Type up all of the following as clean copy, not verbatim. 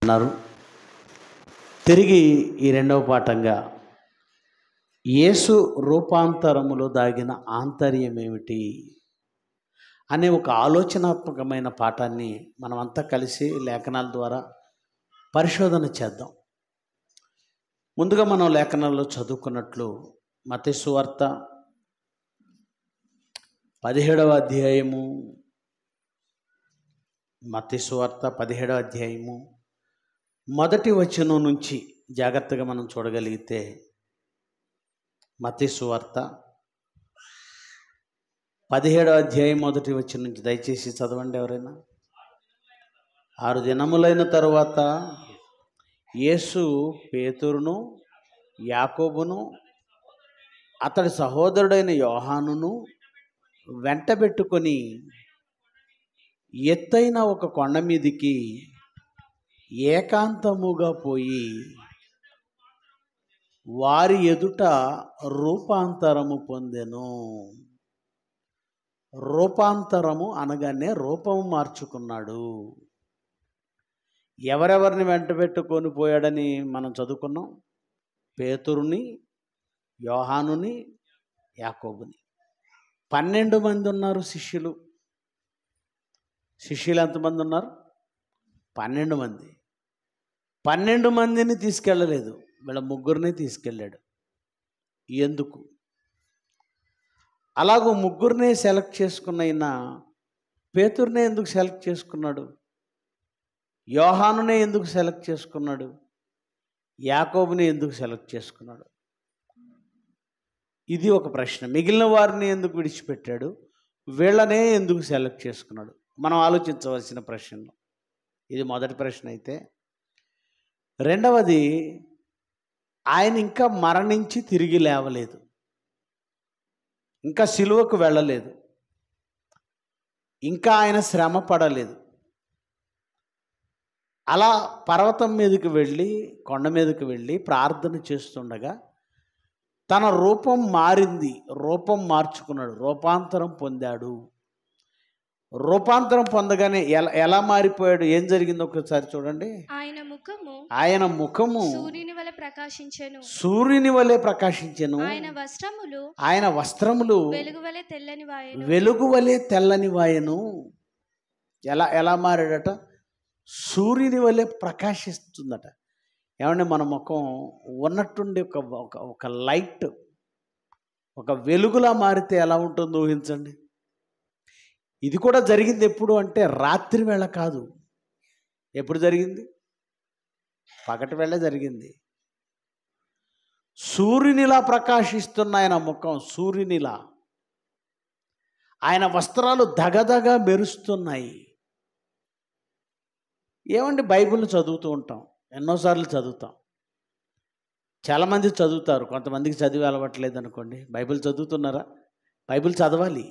అన్నారు. తిరిగి ఈ రెండవ పాఠంగా యేసు రూపాంతరములో దాగిన ఆంతర్యం ఏమిటి అనే ఒక ఆలోచనాత్మకమైన పాఠాన్ని మనమంతా కలిసి లేఖనాల ద్వారా పరిశోధన చేద్దాం. ముందుగా మనం లేఖనాల్లో చదువుకున్నట్లు మత్తయి సువార్త 17వ అధ్యాయము, మత్తయి సువార్త 17వ అధ్యాయము మొదటి వచనం నుంచి జాగ్రత్తగా మనం చూడగలిగితే, మత్తయి సువార్త 17వ అధ్యాయం మొదటి వచనం నుంచి దయచేసి చదవండి ఎవరైనా. 6 దినములైన తరువాత యేసు పేతురును, యాకోబును, అతడి సహోదరుడైన యోహానును వెంటబెట్టుకొని ఎత్తైన ఒక కొండ మీదికి ఏకాంతముగా పోయి వారి ఎదుట రూపాంతరము పొందెను. రూపాంతరము అనగానే రూపము మార్చుకున్నాడు. ఎవరెవరిని వెంటబెట్టుకొని పోయాడని మనం చదువుకున్నాం? పేతురుని, యోహానుని, యాకోబుని. 12 మంది ఉన్నారు శిష్యులు. శిష్యులు ఎంతమంది ఉన్నారు? 12 మంది. 12 మందిని తీసుకెళ్ళలేదు, వీళ్ళ ముగ్గురిని తీసుకెళ్ళాడు. ఎందుకు? అలాగూ ముగ్గురినే సెలెక్ట్ చేసుకున్న ఆయన పేతురునే ఎందుకు సెలెక్ట్ చేసుకున్నాడు? యోహానునే ఎందుకు సెలెక్ట్ చేసుకున్నాడు? యాకోబుని ఎందుకు సెలెక్ట్ చేసుకున్నాడు? ఇది ఒక ప్రశ్న. మిగిలిన వారిని ఎందుకు విడిచిపెట్టాడు? వీళ్ళనే ఎందుకు సెలెక్ట్ చేసుకున్నాడు? మనం ఆలోచించవలసిన ప్రశ్నలు. ఇది మొదటి ప్రశ్న అయితే, రెండవది, ఆయన ఇంకా మరణించి తిరిగి లేవలేదు, ఇంకా సిలువకు వెళ్ళలేదు, ఇంకా ఆయన శ్రమ పడలేదు. అలా పర్వతం మీదకి వెళ్ళి, కొండ మీదకి వెళ్ళి ప్రార్థన చేస్తుండగా తన రూపం మారింది, రూపం మార్చుకున్నాడు, రూపాంతరం పొందాడు. రూపాంతరం పొందగానే ఎలా మారిపోయాడు? ఏం జరిగిందో ఒకసారి చూడండి. ఆయన ముఖము సూర్యుని వలె ప్రకాశించెను. ఆయన వస్త్రములు వెలుగు వలె తెల్లని. ఎలా మారాడట? సూర్యుని వలె ప్రకాశిస్తుందట. ఏమంటే మన ముఖం ఉన్నట్టుండి ఒక లైట్, ఒక వెలుగులా మారితే ఎలా ఉంటుందో ఊహించండి. ఇది కూడా జరిగింది ఎప్పుడు అంటే రాత్రి వేళ కాదు. ఎప్పుడు జరిగింది? పగటి వేళ జరిగింది. సూర్యునిలా ప్రకాశిస్తున్న ఆయన ముఖం, సూర్యునిలా. ఆయన వస్త్రాలు దగదగ మెరుస్తున్నాయి. ఏమండి, బైబిల్ చదువుతూ ఉంటాం, ఎన్నోసార్లు చదువుతాం. చాలామంది చదువుతారు, కొంతమందికి చదివి అలవట్లేదు అనుకోండి. బైబిల్ చదువుతున్నారా? బైబిల్ చదవాలి.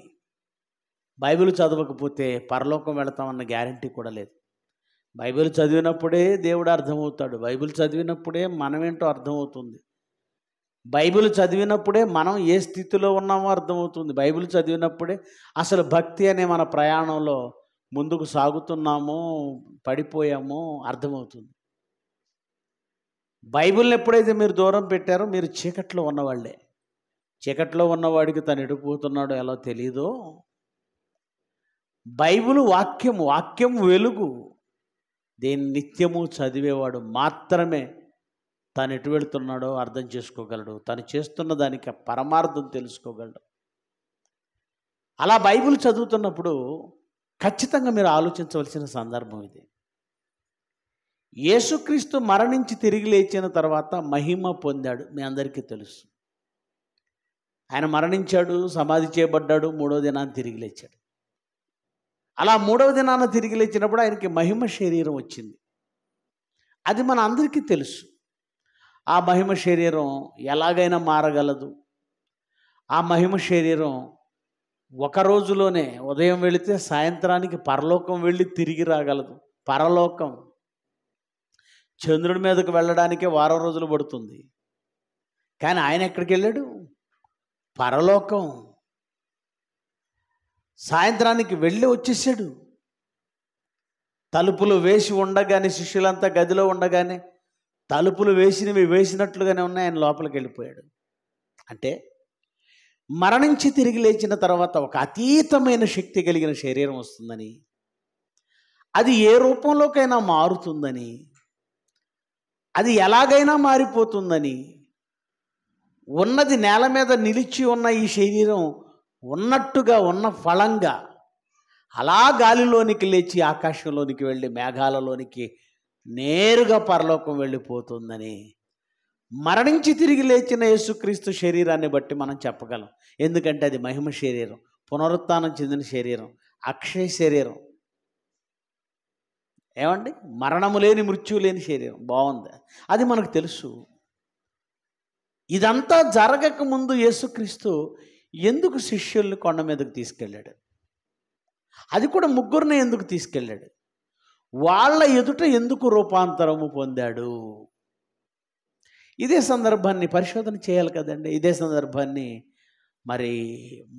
బైబిల్ చదవకపోతే పరలోకం వెళతామన్న గ్యారంటీ కూడా లేదు. బైబిల్ చదివినప్పుడే దేవుడు అర్థమవుతాడు. బైబిల్ చదివినప్పుడే మనమేంటో అర్థమవుతుంది. బైబిల్ చదివినప్పుడే మనం ఏ స్థితిలో ఉన్నామో అర్థమవుతుంది. బైబిల్ చదివినప్పుడే అసలు భక్తి అనే మన ప్రయాణంలో ముందుకు సాగుతున్నామో పడిపోయామో అర్థమవుతుంది. బైబిల్ని ఎప్పుడైతే మీరు దూరం పెట్టారో మీరు చీకట్లో ఉన్నవాళ్ళే. చీకట్లో ఉన్నవాడికి తను ఎడిపోతున్నాడో ఎలా తెలీదో, బైబిల్ వాక్యం వెలుగు. దీన్ని నిత్యము చదివేవాడు మాత్రమే తను ఎటు వెళుతున్నాడో అర్థం చేసుకోగలడు, తను చేస్తున్న దానికి పరమార్థం తెలుసుకోగలడు. అలా బైబిల్ చదువుతున్నప్పుడు ఖచ్చితంగా మీరు ఆలోచించవలసిన సందర్భం ఇది. యేసుక్రీస్తు మరణించి తిరిగి లేచిన తర్వాత మహిమ పొందాడు, మీ అందరికీ తెలుసు. ఆయన మరణించాడు, సమాధి చేయబడ్డాడు, 3వ దినాన్ని తిరిగి లేచాడు. అలా 3వ దినాన తిరిగి లేచినప్పుడు ఆయనకి మహిమ శరీరం వచ్చింది. అది మన అందరికీ తెలుసు. ఆ మహిమ శరీరం ఎలాగైనా మారగలదు. ఆ మహిమ శరీరం ఒక రోజులోనే, ఉదయం వెళితే సాయంత్రానికి పరలోకం వెళ్ళి తిరిగి రాగలదు. పరలోకం చంద్రుడి మీదకు వెళ్ళడానికే వారం రోజులు పడుతుంది. కానీ ఆయన ఎక్కడికి వెళ్ళాడు? పరలోకం. సాయంత్రానికి వెళ్ళి వచ్చేసాడు. తలుపులు వేసి ఉండగానే, శిష్యులంతా గదిలో ఉండగానే తలుపులు వేసినట్లుగానే ఉన్నాయి, ఆయన లోపలికి వెళ్ళిపోయాడు. అంటే మరణించి తిరిగి లేచిన తర్వాత ఒక అతీతమైన శక్తి కలిగిన శరీరం వస్తుందని, అది ఏ రూపంలోకైనా మారుతుందని, అది ఎలాగైనా మారిపోతుందని, ఉన్నది నేల మీద నిలిచి ఉన్న ఈ శరీరం ఉన్నట్టుగా ఉన్న ఫలంగా అలా గాలిలోనికి లేచి ఆకాశంలోనికి వెళ్ళి మేఘాలలోనికి నేరుగా పరలోకం వెళ్ళిపోతుందని మరణించి తిరిగి లేచిన యేసుక్రీస్తు శరీరాన్ని బట్టి మనం చెప్పగలం. ఎందుకంటే అది మహిమ శరీరం, పునరుత్థానం చెందిన శరీరం, అక్షయ శరీరం. ఏమండి, మరణము లేని మృత్యువు లేని శరీరం. బాగుంది, అది మనకు తెలుసు. ఇదంతా జరగక ముందు యేసుక్రీస్తు ఎందుకు శిష్యుల్ని కొండ మీదకు తీసుకెళ్ళాడు? అది కూడా ముగ్గురిని ఎందుకు తీసుకెళ్ళాడు? వాళ్ళ ఎదుట ఎందుకు రూపాంతరము పొందాడు? ఇదే సందర్భాన్ని పరిశోధన చేయాలి కదండి. ఇదే సందర్భాన్ని మరి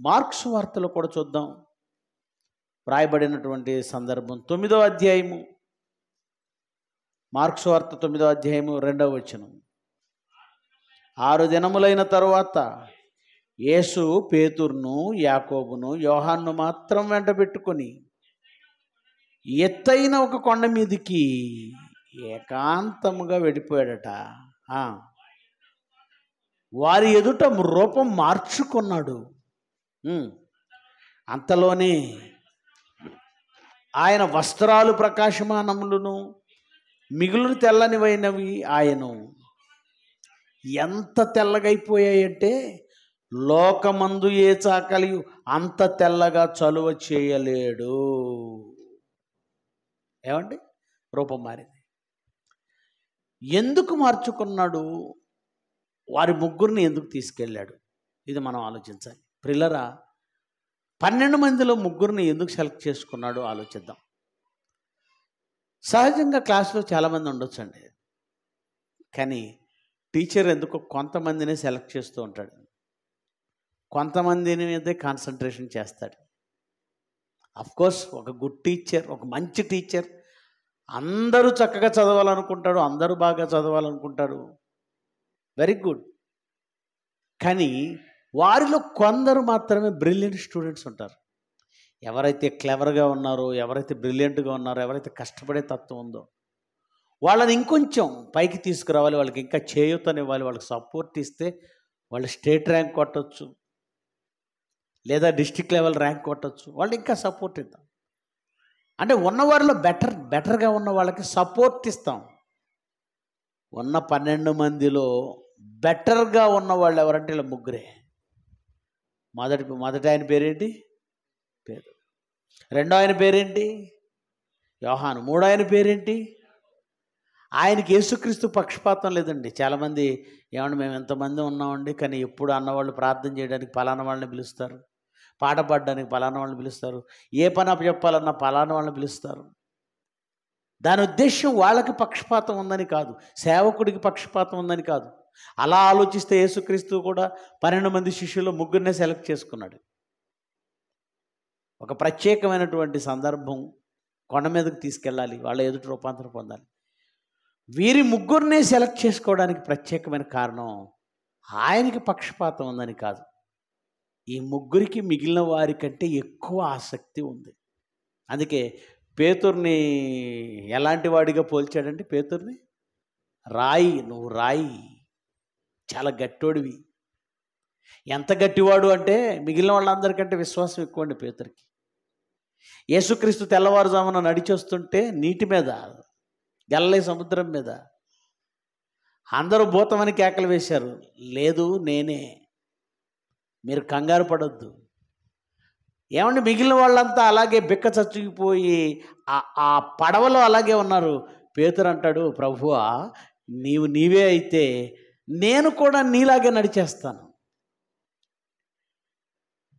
మార్క్స్ వార్తలో కూడా చూద్దాం. వ్రాయబడినటువంటి సందర్భం 9వ అధ్యాయము, మార్క్స్ వార్త 9వ అధ్యాయము 2వ వచనం. 6 దినములైన తరువాత యేసు పేతురును, యాకోబును, యోహాన్ను మాత్రం వెంట పెట్టుకొని ఎత్తైన ఒక కొండ మీదికి ఏకాంతముగా వెళ్ళిపోయాడట. వారి ఎదుట రూపం మార్చుకున్నాడు. అంతలోనే ఆయన వస్త్రాలు ప్రకాశమానములను మిగులు తెల్లనివైనవి ఆయను. ఎంత తెల్లగైపోయాయంటే లోకమందు ఏ చాకలి అంత తెల్లగా చలువ చేయలేడు. ఏమండి, రూపం మారింది. ఎందుకు మార్చుకున్నాడు? వారి ముగ్గురిని ఎందుకు తీసుకెళ్ళాడు? ఇది మనం ఆలోచించాలి. ప్రిల్లరా, 12 మందిలో ముగ్గురిని ఎందుకు సెలెక్ట్ చేసుకున్నాడో ఆలోచిద్దాం. సహజంగా క్లాస్లో చాలామంది ఉండొచ్చండి, కానీ టీచర్ ఎందుకో కొంతమందినే సెలెక్ట్ చేస్తూ ఉంటాడు, కొంతమందిని మీదే కాన్సన్ట్రేషన్ చేస్తాడు. అఫ్కోర్స్ ఒక గుడ్ టీచర్, ఒక మంచి టీచర్ అందరూ చక్కగా చదవాలనుకుంటాడు, అందరూ బాగా చదవాలనుకుంటాడు, వెరీ గుడ్. కానీ వారిలో కొందరు మాత్రమే బ్రిలియంట్ స్టూడెంట్స్ ఉంటారు. ఎవరైతే క్లెవర్గా ఉన్నారో, ఎవరైతే బ్రిలియంట్గా ఉన్నారో, ఎవరైతే కష్టపడే తత్వం ఉందో వాళ్ళని ఇంకొంచెం పైకి తీసుకురావాలి, వాళ్ళకి ఇంకా చేయూతనివ్వాలి, వాళ్ళకి సపోర్ట్ ఇస్తే వాళ్ళు స్టేట్ ర్యాంక్ కొట్టవచ్చు, లేదా డిస్ట్రిక్ట్ లెవెల్ ర్యాంక్ కొట్టవచ్చు. వాళ్ళు ఇంకా సపోర్ట్ ఇద్దాం. అంటే ఉన్నవారిలో బెటర్గా ఉన్న వాళ్ళకి సపోర్ట్ ఇస్తాం. ఉన్న 12 మందిలో బెటర్గా ఉన్న వాళ్ళు ఎవరంటే ఇలా ముగ్గురే. మొదటి ఆయన పేరేంటి? పేరు. రెండో ఆయన పేరేంటి? యోహాను. మూడో ఆయన పేరేంటి? ఆయనకి యేసుక్రీస్తు పక్షపాతం లేదండి. చాలామంది ఏమంటే మేము ఎంతమంది ఉన్నామండి, కానీ ఎప్పుడు అన్నవాళ్ళు ప్రార్థన చేయడానికి పలానా వాళ్ళని పిలుస్తారు, పాట పాడడానికి పలానా వాళ్ళని పిలుస్తారు, ఏ పని అప్పచెప్పాలన్నా పలానా వాళ్ళని పిలుస్తారు. దాని ఉద్దేశం వాళ్ళకి పక్షపాతం ఉందని కాదు, సేవకుడికి పక్షపాతం ఉందని కాదు. అలా ఆలోచిస్తే యేసుక్రీస్తు కూడా 12 మంది శిష్యులు ముగ్గురినే సెలెక్ట్ చేసుకున్నాడు. ఒక ప్రత్యేకమైనటువంటి సందర్భం, కొండ మీదకి తీసుకెళ్ళాలి, వాళ్ళ ఎదుటి రూపాంతరం పొందాలి. వీరి ముగ్గురినే సెలెక్ట్ చేసుకోవడానికి ప్రత్యేకమైన కారణం ఆయనకి పక్షపాతం ఉందని కాదు, ఈ ముగ్గురికి మిగిలిన వారి కంటే ఎక్కువ ఆసక్తి ఉంది. అందుకే పేతుర్ని ఎలాంటి వాడిగా పోల్చాడంటే, పేతుర్ని రాయి, నువ్వు రాయి, చాలా గట్టోడివి. ఎంత గట్టివాడు అంటే మిగిలిన వాళ్ళందరికంటే విశ్వాసం ఎక్కువ అండి పేతురికి. యేసుక్రీస్తు తెల్లవారుజామున నడిచొస్తుంటే నీటి మీద, గలిలయ సముద్రం మీద అందరూ భూతమని కేకలు వేశారు. లేదు, నేనే, మీరు కంగారు పడొద్దు. ఏమండి, మిగిలిన వాళ్ళంతా అలాగే బిక్క చచ్చిపోయి ఆ పడవలో అలాగే ఉన్నారు. పేతురు అంటాడు, ప్రభువా నీవే అయితే నేను కూడా నీలాగే నడిచేస్తాను.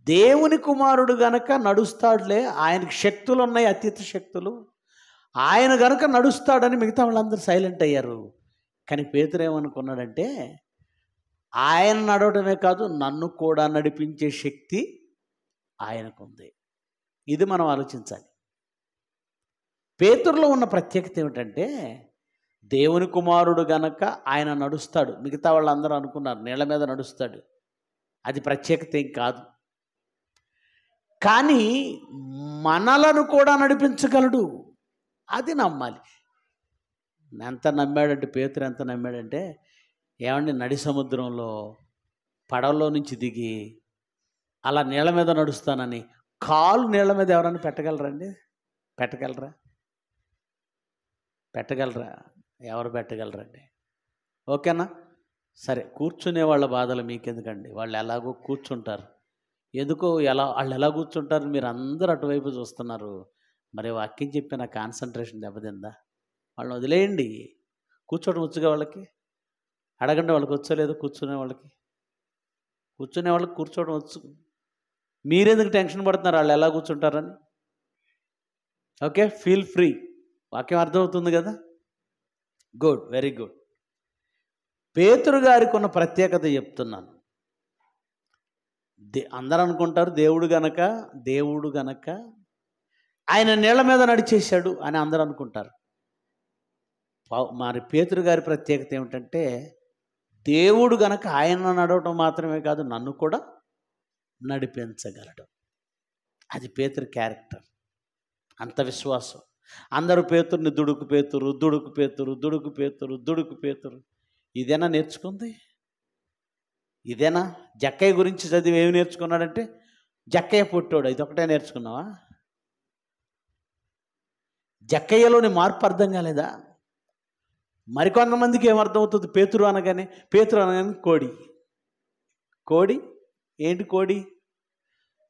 దేవుని కుమారుడు గనక నడుస్తాడులే, ఆయనకి శక్తులు ఉన్నాయి, అతీత శక్తులు, ఆయన గనక నడుస్తాడని మిగతా వాళ్ళందరూ సైలెంట్ అయ్యారు. కానీ పేతురు ఏమనుకున్నాడంటే, ఆయన నడవడమే కాదు నన్ను కూడా నడిపించే శక్తి ఆయనకుంది. ఇది మనం ఆలోచించాలి. పేతురులో ఉన్న ప్రత్యేకత ఏమిటంటే దేవుని కుమారుడు గనక ఆయన నడుస్తాడు. మిగతా వాళ్ళందరూ అనుకున్నారు నీళ్ళ మీద నడుస్తాడు, అది ప్రత్యేకత ఏం కాదు. కానీ మనలను కూడా నడిపించగలడు, అది నమ్మాలి. ఎంత నమ్మాడంటే పేతురు ఎంత నమ్మాడంటే, ఏమండి నడి సముద్రంలో పడవలో నుంచి దిగి అలా నీళ్ళ మీద నడుస్తానని కాలు నీళ్ళ మీద ఎవరైనా పెట్టగలరండి? పెట్టగలరా? పెట్టగలరా? ఎవరు పెట్టగలరండి? ఓకేనా? సరే, కూర్చునే వాళ్ళ బాధలు మీకెందుకండి, వాళ్ళు ఎలాగో కూర్చుంటారు. ఎందుకో వాళ్ళు ఎలా కూర్చుంటారు, మీరు అందరూ అటువైపు చూస్తున్నారు. మరి వాక్యం చెప్పిన కాన్సన్ట్రేషన్ దెబ్బతిందా? వాళ్ళని వదిలేయండి. కూర్చోవడం వచ్చుగా వాళ్ళకి, అడగండి వాళ్ళకి వచ్చలేదు. కూర్చునే వాళ్ళకి కూర్చోవడం వచ్చు. మీరెందుకు టెన్షన్ పడుతున్నారు వాళ్ళు ఎలా కూర్చుంటారని? Okay, feel free. వాక్యం అర్థమవుతుంది కదా? Good, very good. పేతురు గారికి ఉన్న ప్రత్యేకత చెప్తున్నాను. అందరూ అనుకుంటారు దేవుడు గనక ఆయన నీళ్ళ మీద నడిచేశాడు అని అందరూ అనుకుంటారు. మరి పేతురు గారి ప్రత్యేకత ఏమిటంటే, దేవుడు గనక ఆయన నడవటం మాత్రమే కాదు, నన్ను కూడా నడిపించగలడు. అది పేతురు క్యారెక్టర్, అంత విశ్వాసం. అందరూ పేతురుని దుడుకు పేతురు ఇదేనా నేర్చుకుంది? ఇదేనా? జక్కయ్య గురించి చదివి ఏమి నేర్చుకున్నాడంటే, జక్కయ్య పుట్టాడు, ఇదొకటే నేర్చుకున్నావా? జక్కయ్యలోని మార్పు అర్థం కాలేదా? మరికొంతమందికి ఏమర్థమవుతుంది? పేతురు అనగానే కోడి ఏంటి? కోడి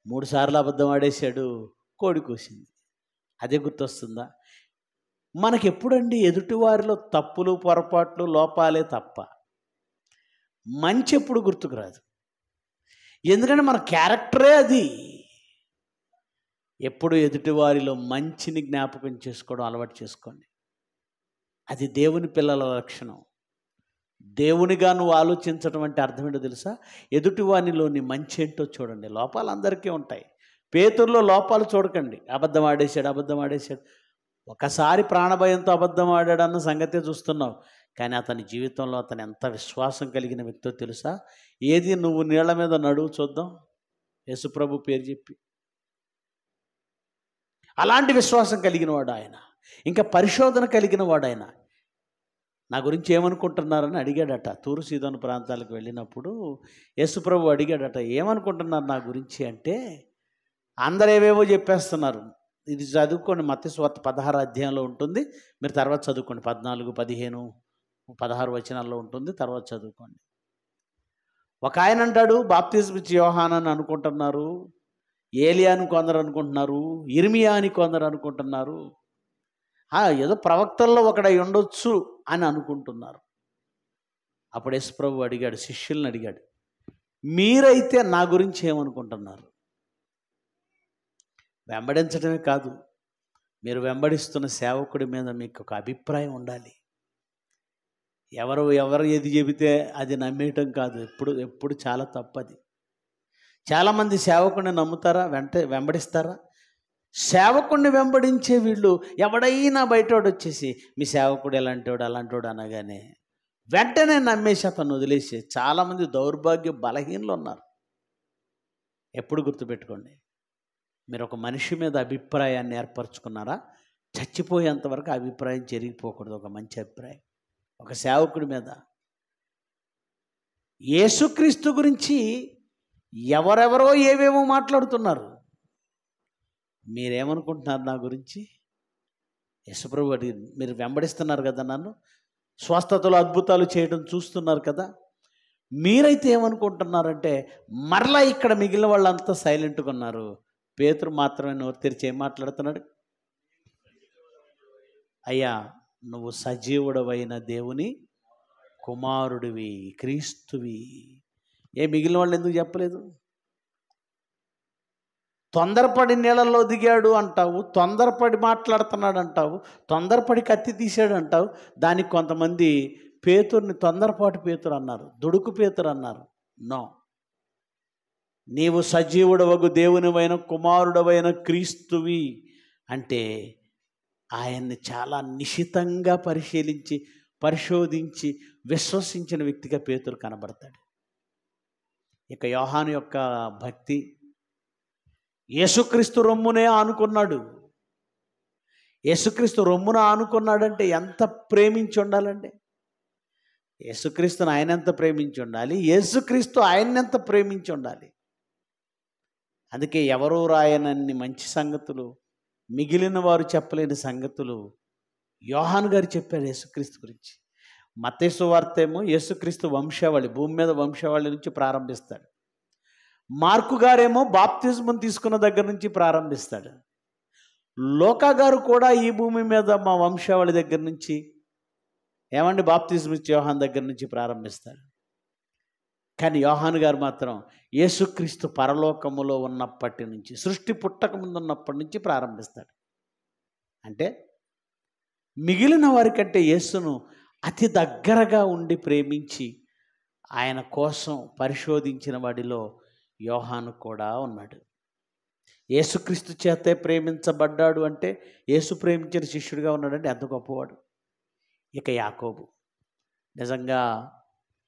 3 సార్లు అబద్ధం ఆడేశాడు, కోడి కూసింది. అదే గుర్తొస్తుందా? మనకెప్పుడండి ఎదుటివారిలో తప్పులు, పొరపాట్లు, లోపాలే తప్ప మంచి ఎప్పుడు గుర్తుకు రాదు. ఎందుకంటే మన క్యారెక్టరే అది. ఎప్పుడు ఎదుటివారిలో మంచిని జ్ఞాపకం చేసుకోవడం అలవాటు చేసుకోండి. అది దేవుని పిల్లల లక్షణం. దేవునిగా నువ్వు ఆలోచించడం అంటే అర్థం ఏంటో తెలుసా? ఎదుటివానిలోని మంచి ఏంటో చూడండి. లోపాలు అందరికీ ఉంటాయి. పేతురులో లోపాలు చూడకండి. అబద్ధం ఆడేశాడు. ఒకసారి ప్రాణభయంతో అబద్ధం ఆడాడన్న సంగతే చూస్తున్నావు, కానీ అతని జీవితంలో అతను ఎంత విశ్వాసం కలిగిన వ్యక్తో తెలుసా? ఏది నువ్వు నీళ్ల మీద నడువు చూద్దాం, యేసుప్రభు పేరు చెప్పి. అలాంటి విశ్వాసం కలిగిన వాడు ఆయన. ఇంకా పరిశోధన కలిగిన వాడు ఆయన. నా గురించి ఏమనుకుంటున్నారని అడిగాడట. తూరు సీదోను ప్రాంతాలకు వెళ్ళినప్పుడు యేసుప్రభు అడిగాడట, ఏమనుకుంటున్నారు నా గురించి అంటే, అందరూ ఏవేవో చెప్పేస్తున్నారు. ఇది చదువుకోండి, మత్తయి సువార్త 16 అధ్యాయంలో ఉంటుంది, మీరు తర్వాత చదువుకోండి. 14, 15, 16 వచనాల్లో ఉంటుంది, తర్వాత చదువుకోండి. ఒక ఆయన అంటాడు, బాప్తిజం ఇచ్చే యోహాను అని అనుకుంటున్నారు, ఏలియా అని కొందరు అనుకుంటున్నారు, ఇర్మియా అని కొందరు అనుకుంటున్నారు, ఏదో ప్రవక్తల్లో ఒకడై ఉండొచ్చు అని అనుకుంటున్నారు. అప్పుడు యేసుప్రభు అడిగాడు, శిష్యుల్ని అడిగాడు, మీరైతే నా గురించి ఏమనుకుంటున్నారు? వెంబడించడమే కాదు, మీరు వెంబడిస్తున్న సేవకుడి మీద మీకు ఒక అభిప్రాయం ఉండాలి. ఎవరు ఏది చెబితే అది నమ్మేయటం కాదు. ఎప్పుడు చాలా తప్పది. చాలామంది సేవకుడిని నమ్ముతారా, వెంబడిస్తారా? సేవకుడిని వెంబడించే వీళ్ళు ఎవడైనా బయటోడు వచ్చేసి మీ సేవకుడు ఎలాంటివాడు అలాంటివాడు అనగానే వెంటనే నమ్మేసి అతను వదిలేసి చాలామంది దౌర్భాగ్య బలహీనలు ఉన్నారు. ఎప్పుడు గుర్తుపెట్టుకోండి, మీరు ఒక మనిషి మీద అభిప్రాయాన్ని ఏర్పరచుకున్నారా, చచ్చిపోయేంతవరకు అభిప్రాయం జరిగిపోకూడదు. ఒక మంచి అభిప్రాయం ఒక సేవకుడి మీద. యేసుక్రీస్తు గురించి ఎవరెవరో ఏవేమో మాట్లాడుతున్నారు, మీరేమనుకుంటున్నారు నా గురించి? యేసుప్రభు అడిగి, మీరు వెంబడిస్తున్నారు కదా, నన్ను స్వస్థతలు అద్భుతాలు చేయడం చూస్తున్నారు కదా, మీరైతే ఏమనుకుంటున్నారంటే, మరలా ఇక్కడ మిగిలిన వాళ్ళంతా సైలెంట్గా ఉన్నారు. పేతురు మాత్రమే నోరు తెరిచి ఏం మాట్లాడుతున్నాడు? అయ్యా, నువ్వు సజీవుడవైన దేవుని కుమారుడివి, క్రీస్తువి. మిగిలిన వాళ్ళు ఎందుకు చెప్పలేదు? తొందరపడి నీళ్ళల్లో దిగాడు అంటావు, తొందరపడి మాట్లాడుతున్నాడు అంటావు, తొందరపడి కత్తి తీసాడు అంటావు. దానికి కొంతమంది పేతురుని తొందరపాటు పేతురు అన్నారు, దుడుకు పేతురు అన్నారు. నో, నీవు సజీవుడవగు దేవునివైన కుమారుడవైన క్రీస్తువి అంటే ఆయన్ని చాలా నిశితంగా పరిశోధించి విశ్వసించిన వ్యక్తిగా పేతురు కనబడతాడు. ఇక యోహాను యొక్క భక్తి, యేసుక్రీస్తు రొమ్మునే ఆనుకున్నాడు. యేసుక్రీస్తు రొమ్మున ఆనుకున్నాడంటే ఎంత ప్రేమించి ఉండాలండి. యేసుక్రీస్తుని ఆయన ఎంత ప్రేమించి ఉండాలి, యేసుక్రీస్తు ఆయన్నెంత ప్రేమించి ఉండాలి. అందుకే ఎవరూ రాయనన్ని మంచి సంగతులు, మిగిలిన వారు చెప్పలేని సంగతులు యోహాను గారు చెప్పారు యేసుక్రీస్తు గురించి. మత్తయి సువార్త ఏమో యేసుక్రీస్తు వంశావళి, భూమి మీద వంశావళి నుంచి ప్రారంభిస్తాడు. మార్కు గారేమో బాప్తిజం తీసుకున్న దగ్గర నుంచి ప్రారంభిస్తాడు. లోకా గారు కూడా ఈ భూమి మీద మా వంశావళి దగ్గర నుంచి ఏమండి బాప్తిజం ఇచ్చి యోహాను దగ్గర నుంచి ప్రారంభిస్తాడు. కానీ యోహాను గారు మాత్రం యేసుక్రీస్తు పరలోకములో ఉన్నప్పటి నుంచి, సృష్టి పుట్టక ముందు ఉన్నప్పటి నుంచి ప్రారంభిస్తాడు. అంటే మిగిలిన వారికంటే యేసును అతి దగ్గరగా ఉండి ప్రేమించి ఆయన కోసం పరిశోధించిన వాడిలో యోహాను కూడా ఉన్నాడు. యేసుక్రీస్తు చేతే ప్రేమించబడ్డాడు అంటే యేసు ప్రేమించిన శిష్యుడిగా ఉన్నాడంటే ఎంత గొప్పవాడు. ఇక యాకోబు నిజంగా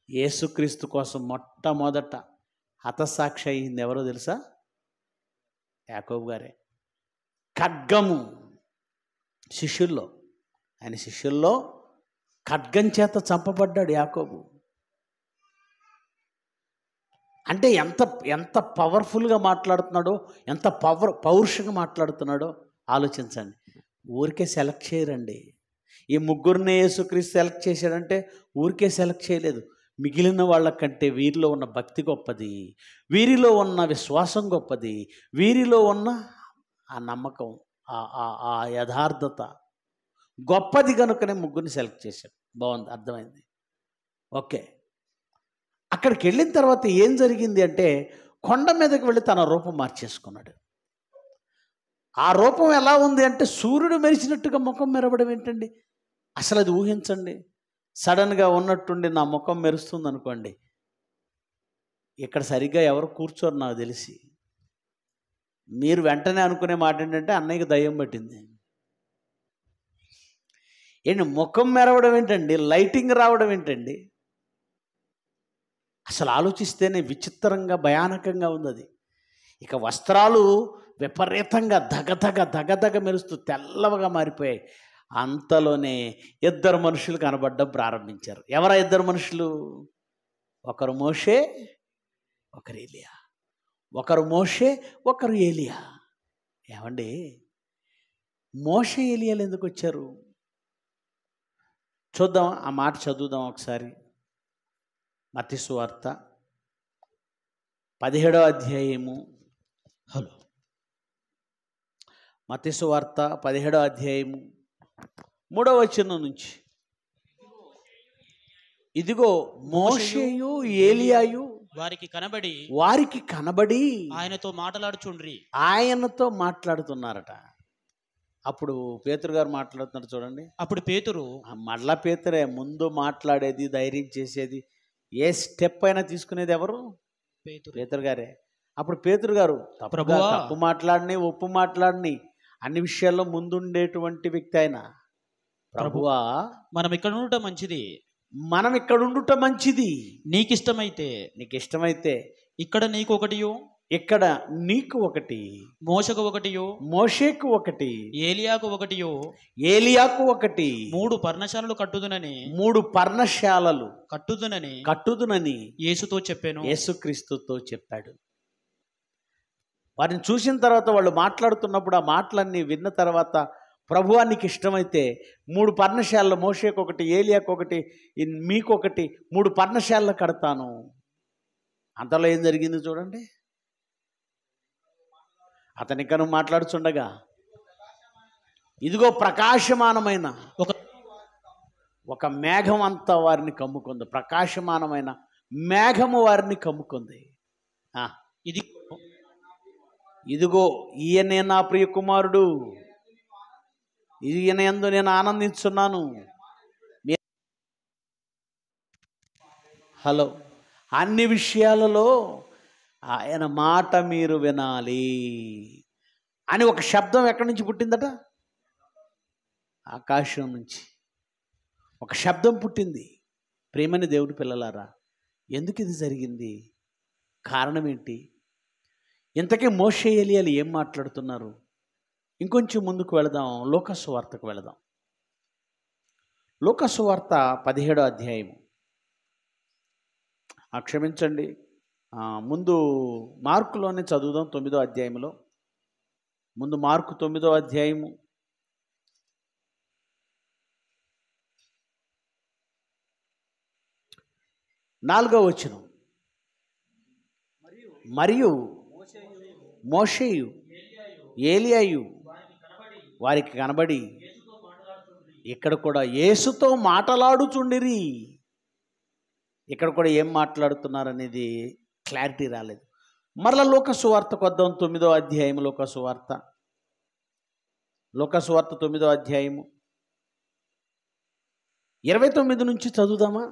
యేసుక్రీస్తు కోసం మొట్టమొదట హతసాక్షి అయింది ఎవరో తెలుసా? యాకోబు గారే. ఖడ్గము శిష్యుల్లో, ఆయన శిష్యుల్లో ఖడ్గం చేత చంపబడ్డాడు యాకోబు. అంటే ఎంత ఎంత పవర్ఫుల్గా మాట్లాడుతున్నాడో, ఎంత పౌరుషంగా మాట్లాడుతున్నాడో ఆలోచించండి. ఊరికే సెలెక్ట్ చేయరండి. ఈ ముగ్గురిని యేసుక్రీస్తు సెలెక్ట్ చేశాడంటే ఊరికే సెలెక్ట్ చేయలేదు. మిగిలిన వాళ్ళకంటే వీరిలో ఉన్న భక్తి గొప్పది, వీరిలో ఉన్న విశ్వాసం గొప్పది, వీరిలో ఉన్న ఆ నమ్మకం, ఆ యథార్థత గొప్పది కనుకనే ముగ్గురిని సెలెక్ట్ చేశాడు. బాగుంది, అర్థమైంది. ఓకే, అక్కడికి వెళ్ళిన తర్వాత ఏం జరిగింది అంటే కొండ మీదకి వెళ్ళి తన రూపం మార్చేసుకున్నాడు. ఆ రూపం ఎలా ఉంది అంటే సూర్యుడు మెరిచినట్టుగా ముఖం మెరవడం ఏంటండి అసలు? అది ఊహించండి. సడన్గా ఉన్నట్టుండి నా ముఖం మెరుస్తుంది అనుకోండి, ఇక్కడ సరిగ్గా ఎవరు కూర్చోరు నాకు తెలిసి. మీరు వెంటనే అనుకునే మాట ఏంటంటే అన్నయ్యకి దయ్యం పట్టింది. ఏంటి ముఖం మెరవడం ఏంటండి, లైటింగ్ రావడం ఏంటండి? అసలు ఆలోచిస్తేనే విచిత్రంగా భయానకంగా ఉంది అది. ఇక వస్త్రాలు విపరీతంగా దగదగ మెరుస్తూ తెల్లవగా మారిపోయాయి. అంతలోనే ఇద్దరు మనుషులు కనబడడం ప్రారంభించారు. ఎవరా ఇద్దరు మనుషులు? ఒకరు మోషే, ఒకరు ఏలియా. ఒకరు మోషే, ఒకరు ఏలియా. ఏమండి, మోషే ఏలియాలు ఎందుకు వచ్చారు చూద్దాం. ఆ మాట చదువుదాం ఒకసారి. మత్తయి సువార్త 17వ అధ్యాయము. మత్తయి సువార్త 17వ అధ్యాయము 3వ వచనం నుంచి. ఇదిగో మోషేయు ఏలియాయు వారికి కనబడి ఆయనతో మాట్లాడుతున్నారట. అప్పుడు పేతురు గారు మాట్లాడుతున్నారు చూడండి. అప్పుడు పేతురు, మళ్ళా పేతురే ముందు మాట్లాడేది, ధైర్యం చేసేది, ఏ స్టెప్ అయినా తీసుకునేది ఎవరు? పేతురు గారే. అప్పుడు పేతురు గారు తప్పు మాట్లాడిని, ఒప్పు మాట్లాడిని అన్ని విషయాల్లో ముందుండేటువంటి వ్యక్తి ఆయన. ప్రభువా, మనం ఇక్కడ ఉండటం మంచిది, నీకిష్టమైతే ఇక్కడ నీకు ఒకటి, మోషేకు ఒకటి, ఏలియాకు ఒకటి, 3 పర్ణశాలలు కట్టుదునని యేసుతో చెప్పాను. యేసుక్రీస్తుతో చెప్పాడు. వారిని చూసిన తర్వాత వాళ్ళు మాట్లాడుతున్నప్పుడు ఆ మాటలన్నీ విన్న తర్వాత, ప్రభువా నీకు ఇష్టమైతే 3 పర్ణశాలలు, మోషేకు ఒకటి, ఏలియాకు ఒకటి, మీకు ఒకటి, 3 పర్ణశాలలు కడతాను. అంతలో ఏం జరిగింది చూడండి. అతనికను మాట్లాడుచుండగా ఇదిగో ప్రకాశమానమైన ఒక మేఘం అంతా వారిని కమ్ముకుంది. ప్రకాశమానమైన మేఘము వారిని కమ్ముకుంది. ఇదిగో ఈయనే నా ప్రియ కుమారుడు, ఈయన యందు నేను ఆనందించున్నాను. హలో, అన్ని విషయాలలో ఆయన మాట మీరు వినాలి అని ఒక శబ్దం ఎక్కడి నుంచి పుట్టిందట? ఆకాశం నుంచి ఒక శబ్దం పుట్టింది. ప్రియమైన దేవుని పిల్లలారా, ఎందుకు ఇది జరిగింది? కారణం ఏంటి? ఇంతకీ మోషే ఎలియాలు ఏం మాట్లాడుతున్నారు? ఇంకొంచెం ముందుకు వెళదాం, లూకా సువార్తకు వెళదాం. లూకా సువార్త 17వ అధ్యాయము. క్షమించండి, ముందు మార్కులోనే చదువుదాం. 9వ అధ్యాయంలో ముందు మార్కు 9వ అధ్యాయము 4వ వచనం. మరియు మోషేయు ఏలియాయు వారికి కనబడి, ఇక్కడ కూడా యేసుతో మాట్లాడుచుండిరి. ఇక్కడ కూడా ఏం మాట్లాడుతున్నారనేది క్లారిటీ రాలేదు. మరలా లూకా సువార్తకు వద్దాం. 9వ అధ్యాయం లూకా సువార్త 9వ అధ్యాయము 29 నుంచి చదువుదామా?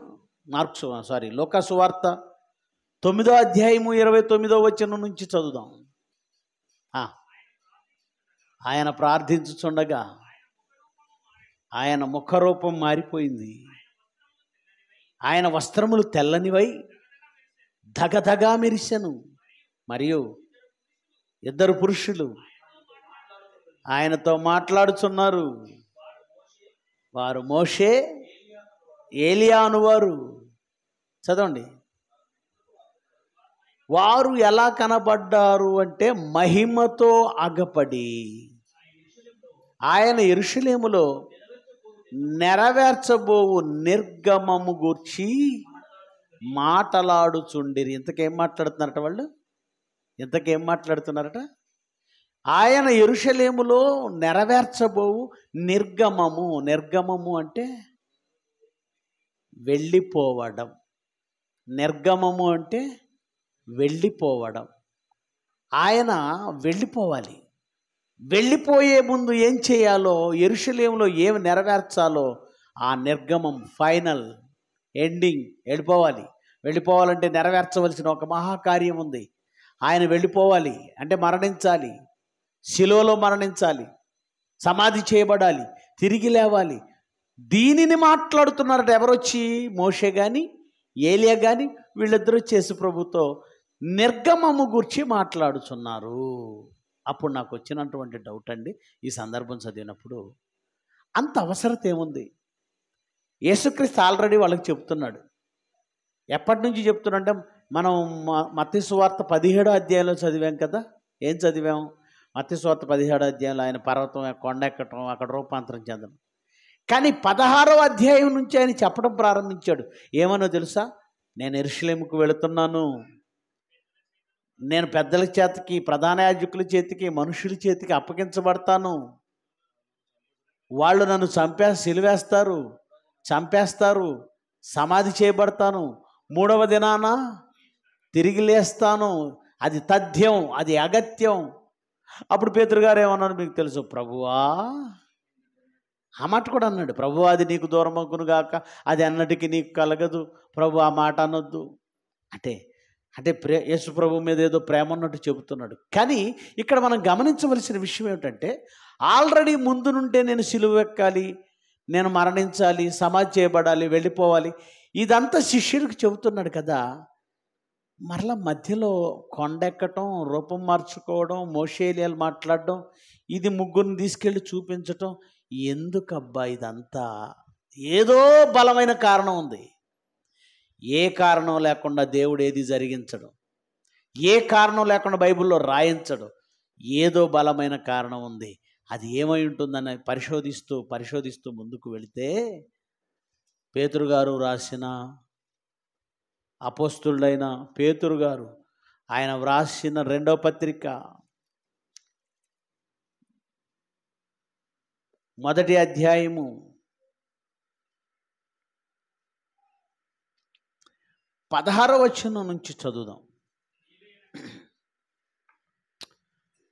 లూకా సువార్త 9వ అధ్యాయము 29వ వచనం నుంచి చదువుదాం. ఆయన ప్రార్థించుచుండగా ఆయన ముఖరూపం మారిపోయింది. ఆయన వస్త్రములు తెల్లనివై ధగధగా మెరిసెను. మరియు 2 పురుషులు ఆయనతో మాట్లాడుచున్నారు. వారు మోషే ఏలియా అనువారు. చదవండి. వారు ఎలా కనబడ్డారు అంటే, మహిమతో అగపడి ఆయన యెరూషలేములో నెరవేర్చబోవు నిర్గమము గూర్చి మాట్లాడుచుండిరి. ఇంతకేం మాట్లాడుతున్నారట వాళ్ళు? ఇంతకేం మాట్లాడుతున్నారట? ఆయన యెరూషలేములో నెరవేర్చబోవు నిర్గమము. నిర్గమము అంటే వెళ్ళిపోవడం. నిర్గమము అంటే వెళ్ళిపోవడం. ఆయన వెళ్ళిపోవాలి. వెళ్ళిపోయే ముందు ఏం చేయాలో, యెరూషలేములో ఏమి నెరవేర్చాలో, ఆ నిర్గమం ఫైనల్ ఎండింగ్ వెళ్ళిపోవాలి. వెళ్ళిపోవాలంటే నెరవేర్చవలసిన ఒక మహాకార్యం ఉంది. ఆయన వెళ్ళిపోవాలి అంటే మరణించాలి, శిలువలో మరణించాలి, సమాధి చేయబడాలి, తిరిగి లేవాలి. దీనిని మాట్లాడుతున్నారట. ఎవరొచ్చి? మోషే కానీ ఏలియా కానీ వీళ్ళిద్దరూ యేసు ప్రభుతో నిర్గమము గురించి మాట్లాడుచున్నారు. అప్పుడు నాకు వచ్చినటువంటి డౌట్ అండి, ఈ సందర్భం చదివినప్పుడు, అంత అవసరత ఏముంది? యేసుక్రీస్తు ఆల్రెడీ వాళ్ళకి చెప్తున్నాడు. ఎప్పటి నుంచి చెప్తున్నాడంటే, మనం మత్తయి సువార్త 17వ అధ్యాయంలో చదివాం కదా. ఏం చదివాం? మత్తయి సువార్త 17వ అధ్యాయంలో ఆయన పర్వతం కొండ ఎక్కటం, అక్కడ రూపాంతరం చెందడం. కానీ 16వ అధ్యాయం నుంచి ఆయన చెప్పడం ప్రారంభించాడు. ఏమనో తెలుసా? నేను యెరూషలేముకు వెళుతున్నాను. నేను పెద్దల చేతికి, ప్రధాన యాజకుల చేతికి, మనుషుల చేతికి అప్పగించబడతాను. వాళ్ళు నన్ను చంపేస్తారు, సమాధి చేయబడతాను, 3వ దినాన తిరిగి లేస్తాను. అది తథ్యం, అది అగత్యం. అప్పుడు పేతురు గారు ఏమన్నారు మీకు తెలుసు? ప్రభువా, ఆ మాట కూడా అన్నాడు. ప్రభువా, అది నీకు దూరమగునుగాక, అది అన్నటికీ నీకు కలగదు. ప్రభు ఆ మాట అనొద్దు. అంటే యేసు ప్రభు మీద ఏదో ప్రేమ ఉన్నట్టు చెబుతున్నాడు. కానీ ఇక్కడ మనం గమనించవలసిన విషయం ఏమిటంటే, ఆల్రెడీ ముందు నుండే నేను సిలువ ఎక్కాలి, నేను మరణించాలి, సమాధి చేయబడాలి, వెళ్ళిపోవాలి, ఇదంతా శిష్యుడికి చెబుతున్నాడు కదా. మరలా మధ్యలో కొండెక్కటం, రూపం మార్చుకోవడం, మోషే ఏలియాలు మాట్లాడడం, ఇది ముగ్గురిని తీసుకెళ్ళి చూపించటం, ఎందుకబ్బా ఇదంతా? ఏదో బలమైన కారణం ఉంది. ఏ కారణం లేకుండా దేవుడు ఏది జరిగించడం, ఏ కారణం లేకుండా బైబిల్లో రాయించడం. ఏదో బలమైన కారణం ఉంది. అది ఏమై ఉంటుందని పరిశోధిస్తూ ముందుకు వెళితే, పేతురు గారు రాసిన, అపోస్తులుడైన పేతురు గారు ఆయన వ్రాసిన 2వ పత్రిక 1వ అధ్యాయము 16వ వచనం నుంచి చదువుదాం.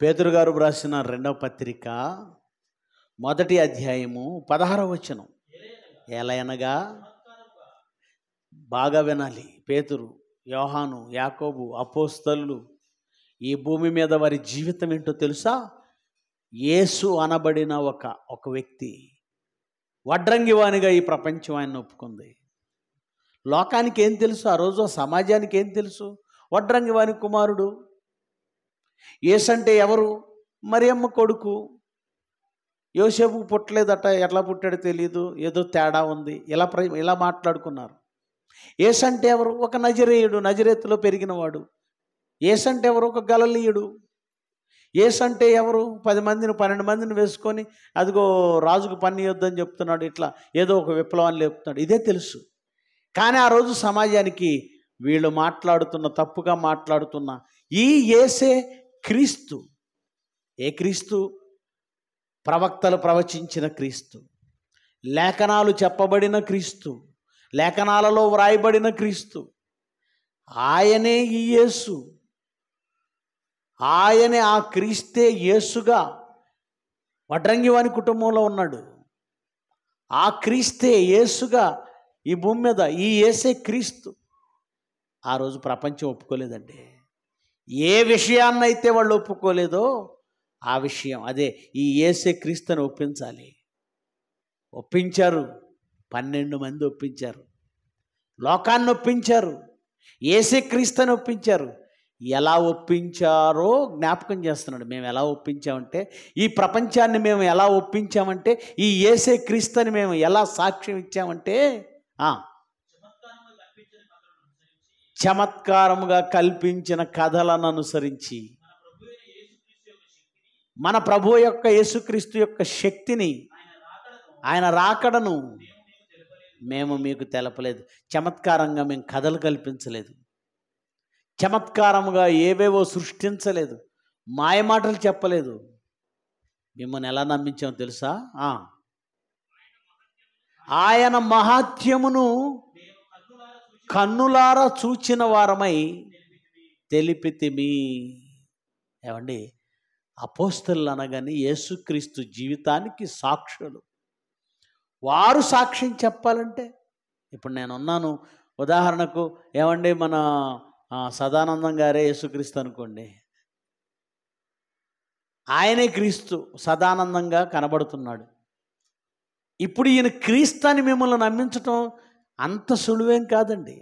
పేతురు గారు వ్రాసిన 2వ పత్రిక 1వ అధ్యాయము 16వ వచనం. ఎలయనగా, బాగా వినాలి, పేతురు, యోహాను, యాకోబు, అపోస్తలులు, ఈ భూమి మీద వారి జీవితం ఏంటో తెలుసా? యేసు అనబడిన ఒక వ్యక్తి వడ్రంగివానిగా ఈ ప్రపంచం ఆయన ఒప్పుకుంది. లోకానికి ఏం తెలుసు ఆ రోజు, ఆ సమాజానికి ఏం తెలుసు? వడ్రంగివాని కుమారుడు. యేసంటే ఎవరు? మరియమ్మ కొడుకు. యోసేపు పుట్టలేదట, ఎట్లా పుట్టాడో తెలియదు, ఏదో తేడా ఉంది, ఇలా మాట్లాడుకున్నారు. యేసంటే ఎవరు? ఒక నజరేయుడు, నజరేతులో పెరిగినవాడు. యేసంటే ఎవరు? ఒక గలిలయుడు. యేసంటే ఎవరు? 10 మందిని 12 మందిని వేసుకొని అదిగో రాజుకు పని ఇవ్వద్దని చెప్తున్నాడు, ఇట్లా ఏదో ఒక విప్లవాన్ని లేపుతున్నాడు, ఇదే తెలుసు. కానీ ఆ రోజు సమాజానికి వీళ్ళు తప్పుగా మాట్లాడుతున్న ఈ యేసే క్రీస్తు. ఏ క్రీస్తు? ప్రవక్తలు ప్రవచించిన క్రీస్తు, లేఖనాలు చెప్పబడిన క్రీస్తు, లేఖనాలలో వ్రాయబడిన క్రీస్తు. ఆయనే ఈ యేసు. ఆయనే, ఆ క్రీస్తే యేసుగా వడ్రంగివాని కుటుంబంలో ఉన్నాడు. ఆ క్రీస్తే యేసుగా ఈ భూమి మీద, ఈ యేసే క్రీస్తు. ఆ రోజు ప్రపంచం ఒప్పుకోలేదండి. ఏ విషయాన్నైతే వాళ్ళు ఒప్పుకోలేదో ఆ విషయం అదే, ఈ యేసే క్రీస్తుని ఒప్పించాలి. ఒప్పించారు. 12 మంది ఒప్పించారు. లోకాన్ని ఒప్పించారు. యేసే క్రీస్తుని ఒప్పించారు. ఎలా ఒప్పించారో జ్ఞాపకం చేస్తున్నాడు. మేము ఎలా ఒప్పించామంటే, ఈ ప్రపంచాన్ని మేము ఎలా ఒప్పించామంటే, ఈ యేసే క్రీస్తుని మేము ఎలా సాక్ష్యం ఇచ్చామంటే, చమత్కారముగా కల్పించిన కథలను అనుసరించి మన ప్రభు యొక్క యేసుక్రీస్తు యొక్క శక్తిని, ఆయన రాకడను మేము మీకు తెలపలేదు. చమత్కారంగా మేము కథలు కల్పించలేదు, చమత్కారముగా ఏవేవో సృష్టించలేదు, మాయమాటలు చెప్పలేదు. మిమ్మల్ని ఎలా నమ్మించామో తెలుసా? ఆయన మహాత్యమును కన్నులారా చూచిన వారమై తెలిపితిమి. ఏమండి, అపోస్తలులు అనగానే యేసుక్రీస్తు జీవితానికి సాక్షులు. వారు సాక్ష్యం చెప్పాలంటే, ఇప్పుడు నేనున్నాను, ఉదాహరణకు ఏమండి మన సదానందం గారే యేసుక్రీస్తు అనుకోండి, ఆయనే క్రీస్తు సదానందంగా కనబడుతున్నాడు. ఇప్పుడు ఈయన క్రీస్తు అని మిమ్మల్ని నమ్మించటం అంత సులువేం కాదండి.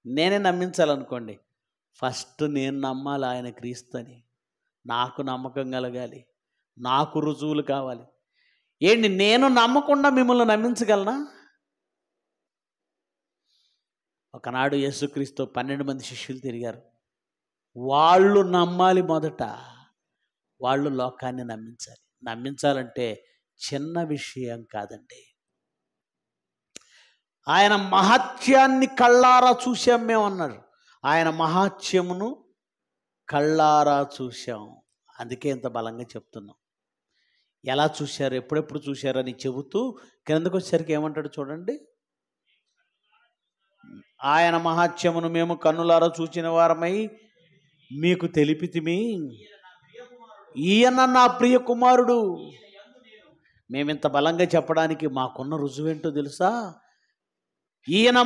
నేనే నమ్మించాలనుకోండి, ఫస్ట్ నేను నమ్మాలి ఆయన క్రీస్తు అని. నాకు నమ్మకం కలగాలి, నాకు రుజువులు కావాలి. ఏంటి, నేను నమ్మకుండా మిమ్మల్ని నమ్మించగలనా? ఒకనాడు యేసుక్రీస్తు 12 మంది శిష్యులు తిరిగారు. వాళ్ళు నమ్మాలి మొదట, వాళ్ళు లోకాన్ని నమ్మించాలి. నమ్మించాలంటే చిన్న విషయం కాదండి. ఆయన మహత్యాన్ని కళ్ళారా చూసాం మేము అన్నారు. ఆయన మహాత్యమును కళ్ళారా చూసాం. అందుకే ఇంత బలంగా చెప్తున్నాం. ఎలా చూశారు, ఎప్పుడెప్పుడు చూశారని చెబుతూ కిందకు వచ్చేసరికి ఏమంటాడు చూడండి. ఆయన మహాత్యమును మేము కన్నులారా చూచిన వారమై మీకు తెలిపితిమి. ఈయన నా ప్రియ కుమారుడు. మేమింత బలంగా చెప్పడానికి మాకున్న రుజువేంటో తెలుసా? ఈయన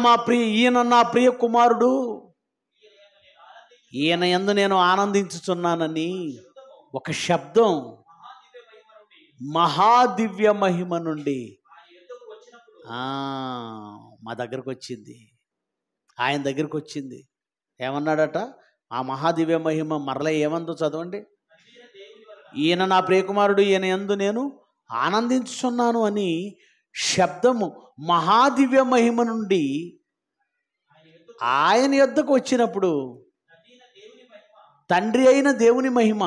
నా ప్రియ కుమారుడు, ఈయన యందు నేను ఆనందించుచున్నానని ఒక శబ్దం మహాదివ్య మహిమ నుండి మా దగ్గరకు వచ్చింది, ఆయన దగ్గరకు వచ్చింది. ఏమన్నాడట? ఆ మహాదివ్య మహిమ మరలా ఏమందో చదవండి. ఈయన నా ప్రియకుమారుడు, ఈయన యందు నేను ఆనందించుచున్నాను అని శబ్దము మహాదివ్య మహిమ నుండి ఆయన యొద్దకు వచ్చినప్పుడు, తండ్రి అయిన దేవుని మహిమ,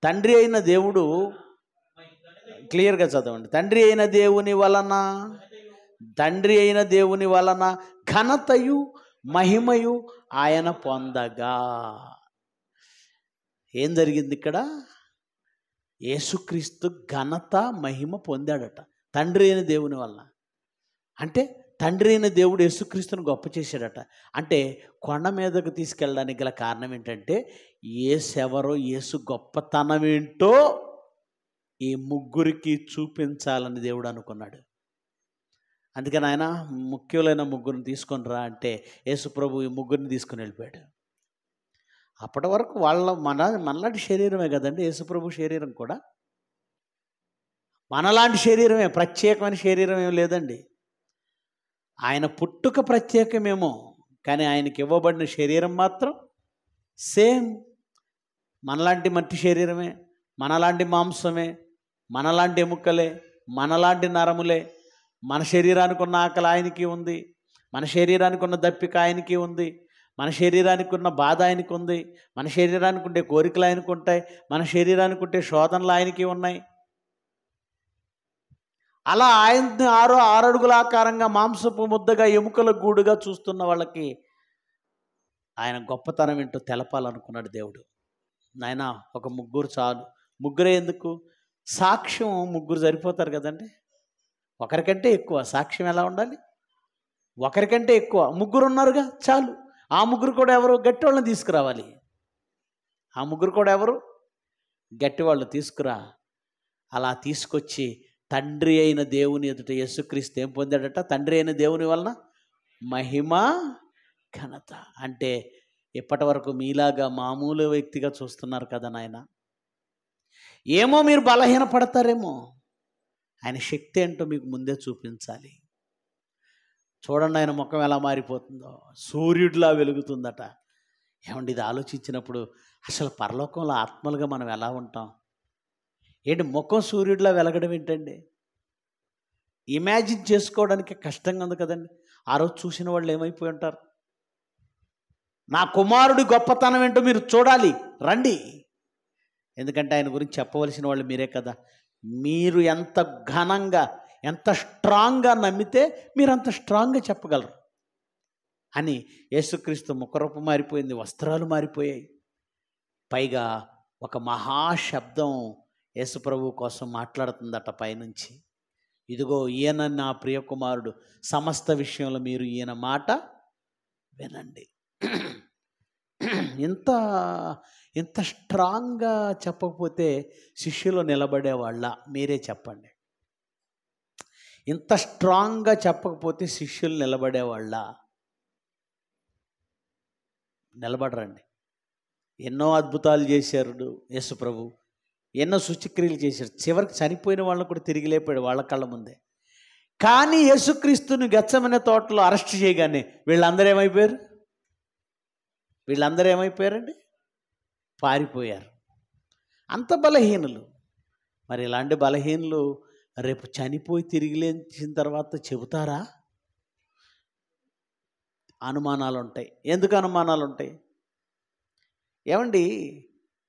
తండ్రి అయిన దేవుడు, క్లియర్గా చదవండి. తండ్రి అయిన దేవుని వలన ఘనతయు మహిమయు ఆయన పొందగా. ఏం జరిగింది ఇక్కడ? యేసుక్రీస్తు ఘనత మహిమ పొందాడట తండ్రి అయిన దేవుని వలన. అంటే తండ్రి అయిన దేవుడు యేసుక్రీస్తును గొప్ప చేశాడట. అంటే కొండ మీదకు తీసుకెళ్ళడానికి గల కారణం ఏంటంటే, యేసెవరో, యేసు గొప్పతనం ఏంటో ఈ ముగ్గురికి చూపించాలని దేవుడు అనుకున్నాడు. అందుకని ఆయన ముఖ్యులైన ముగ్గురిని తీసుకొని రా అంటే యేసు ప్రభు ఈ ముగ్గురిని తీసుకుని వెళ్ళిపోయాడు. అప్పటి వరకు మనలాంటి శరీరమే కదండి యేసు ప్రభు శరీరం కూడా. మనలాంటి శరీరమే, ప్రత్యేకమైన శరీరం ఏం లేదండి. ఆయన పుట్టుక ప్రత్యేకమేమో, కానీ ఆయనకి ఇవ్వబడిన శరీరం మాత్రం సేమ్. మనలాంటి మట్టి శరీరమే, మనలాంటి మాంసమే, మనలాంటి ఎముకలే, మనలాంటి నరములే. మన శరీరానికి ఉన్న ఆకలి ఆయనకి ఉంది, మన శరీరానికి ఉన్న దప్పిక ఆయనకి ఉంది, మన శరీరానికి ఉన్న బాధ ఆయనకు ఉంది, మన శరీరానికి ఉండే కోరికలు ఆయనకు ఉంటాయి, మన శరీరానికి ఉండే శోధనలు ఆయనకి ఉన్నాయి. అలా ఆయన్ని ఆరడుగుల ఆకారంగా మాంసపు ముద్దగా ఎముకల గూడుగా చూస్తున్న వాళ్ళకి ఆయన గొప్పతనం ఏంటో తెలపాలనుకున్నాడు దేవుడు. నాయన ఒక ముగ్గురు చాలు. ముగ్గురే ఎందుకు? సాక్ష్యం ముగ్గురు సరిపోతారు కదండి. ఒకరికంటే ఎక్కువ సాక్ష్యం ఎలా ఉండాలి? ఒకరికంటే ఎక్కువ. ముగ్గురు ఉన్నారుగా, చాలు. ఆ ముగ్గురు కూడా ఎవరు? గట్టి వాళ్ళని తీసుకురావాలి. ఆ ముగ్గురు కూడా ఎవరు? గట్టి వాళ్ళు తీసుకురా. అలా తీసుకొచ్చి తండ్రి అయిన దేవుని ఎదుట యేసుక్రీస్తు ఏం పొందాడట? తండ్రి అయిన దేవుని వలన మహిమ, ఘనత. అంటే ఇప్పటి వరకు మీలాగా మామూలు వ్యక్తిగా చూస్తున్నారు కదా నాయన. ఏమో మీరు బలహీనపడతారేమో, ఆయన శక్తి ఏంటో మీకు ముందే చూపించాలి. చూడండి ఆయన ముఖం ఎలా మారిపోతుందో, సూర్యుడిలా వెలుగుతుందట. ఏమండి, ఇది ఆలోచించినప్పుడు అసలు పరలోకంలో ఆత్మలుగా మనం ఎలా ఉంటాం? ఏంటి ముఖం సూర్యుడిలా వెలగడం ఏంటండి? ఇమాజిన్ చేసుకోవడానికి కష్టంగా ఉంది కదండి. ఆ రోజు చూసిన వాళ్ళు ఏమైపోయి ఉంటారు? నా కుమారుడి గొప్పతనం ఏంటో మీరు చూడాలి, రండి. ఎందుకంటే ఆయన గురించి చెప్పవలసిన వాళ్ళు మీరే కదా. మీరు ఎంత ఘనంగా, ఎంత స్ట్రాంగ్గా నమ్మితే మీరు అంత స్ట్రాంగ్గా చెప్పగలరు అని. యేసుక్రీస్తు ముఖరూపం మారిపోయింది, వస్త్రాలు మారిపోయాయి. పైగా ఒక మహాశబ్దం యేసుప్రభు కోసం మాట్లాడుతుందట పైనుంచి. ఇదిగో ఈయన నా ప్రియకుమారుడు, సమస్త విషయంలో మీరు ఈయన మాట వినండి. ఇంత స్ట్రాంగ్గా చెప్పకపోతే శిష్యులు నిలబడేవాళ్ళ? మీరే చెప్పండి. ఇంత స్ట్రాంగ్గా చెప్పకపోతే శిష్యులు నిలబడేవాళ్ళ? నిలబడరండి. ఎన్నో అద్భుతాలు చేశారు యేసుప్రభు, ఎన్నో సూచక్రియలు చేశారు. చివరికి చనిపోయిన వాళ్ళని కూడా తిరిగి లేపాడు వాళ్ళ కళ్ళ ముందే. కానీ యేసుక్రీస్తుని గెత్సెమనే తోటలో అరెస్ట్ చేయగానే వీళ్ళందరూ ఏమైపోయారు? వీళ్ళందరూ ఏమైపోయారండి? పారిపోయారు. అంత బలహీనులు. మరి ఇలాంటి బలహీనులు రేపు చనిపోయి తిరిగి లేచిన తర్వాత చెబుతారా? అనుమానాలు ఉంటాయి. ఎందుకు అనుమానాలు ఉంటాయి? ఏమండి,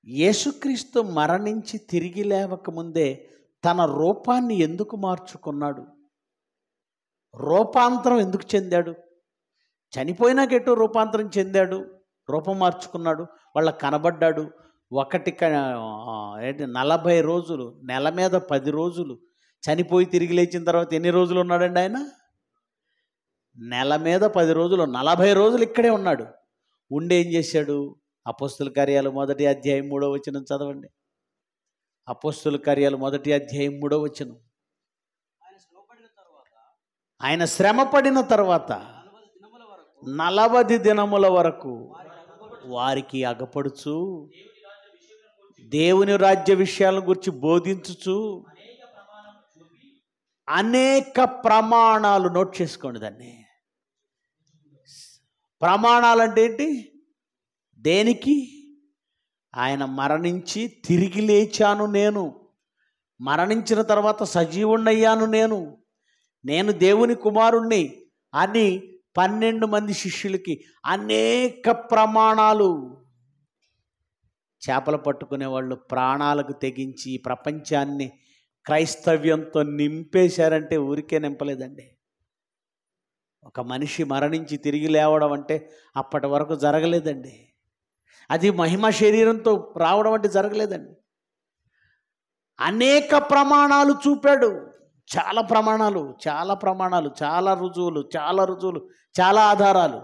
యేసుక్రీస్తు మరణించి తిరిగి లేవకముందే తన రూపాన్ని ఎందుకు మార్చుకున్నాడు? రూపాంతరం ఎందుకు చెందాడు? చనిపోయినాక ఎటో రూపాంతరం చెందాడు, రూపం మార్చుకున్నాడు, వాళ్ళకి కనబడ్డాడు. 40 రోజులు, నెల మీద 10 రోజులు, చనిపోయి తిరిగి లేచిన తర్వాత ఎన్ని రోజులు ఉన్నాడండి ఆయన? నెల మీద 10 రోజులు, 40 రోజులు ఇక్కడే ఉన్నాడు. ఉండి ఏం చేశాడు? అపోస్తుల కార్యాలు 1వ అధ్యాయం 3వ వచనం చదవండి. అపోస్తుల కార్యాలు 1వ అధ్యాయం 3వ వచనం. ఆయన శ్రమపడిన తర్వాత 40 దినముల వరకు వారికి అగపడుచు దేవుని రాజ్య విషయాలను గురించి బోధించుచు అనేక ప్రమాణాలు. నోట్ చేసుకోండి దాన్ని. ప్రమాణాలు అంటే ఏంటి? దేనికి? ఆయన మరణించి తిరిగి లేచాను నేను, మరణించిన తర్వాత సజీవుణ్ణయ్యాను నేను దేవుని కుమారుణ్ణి అని 12 మంది శిష్యులకి అనేక ప్రమాణాలు. చేపలు పట్టుకునే వాళ్ళు ప్రాణాలకు తెగించి ప్రపంచాన్ని క్రైస్తవ్యంతో నింపేశారంటే ఊరికే నింపలేదండి. ఒక మనిషి మరణించి తిరిగి లేవడం అంటే అప్పటి వరకు జరగలేదండి. అది మహిమ శరీరంతో రావడం అంటే జరగలేదండి. అనేక ప్రమాణాలు చూపాడు. చాలా ప్రమాణాలు, చాలా రుజువులు, చాలా ఆధారాలు.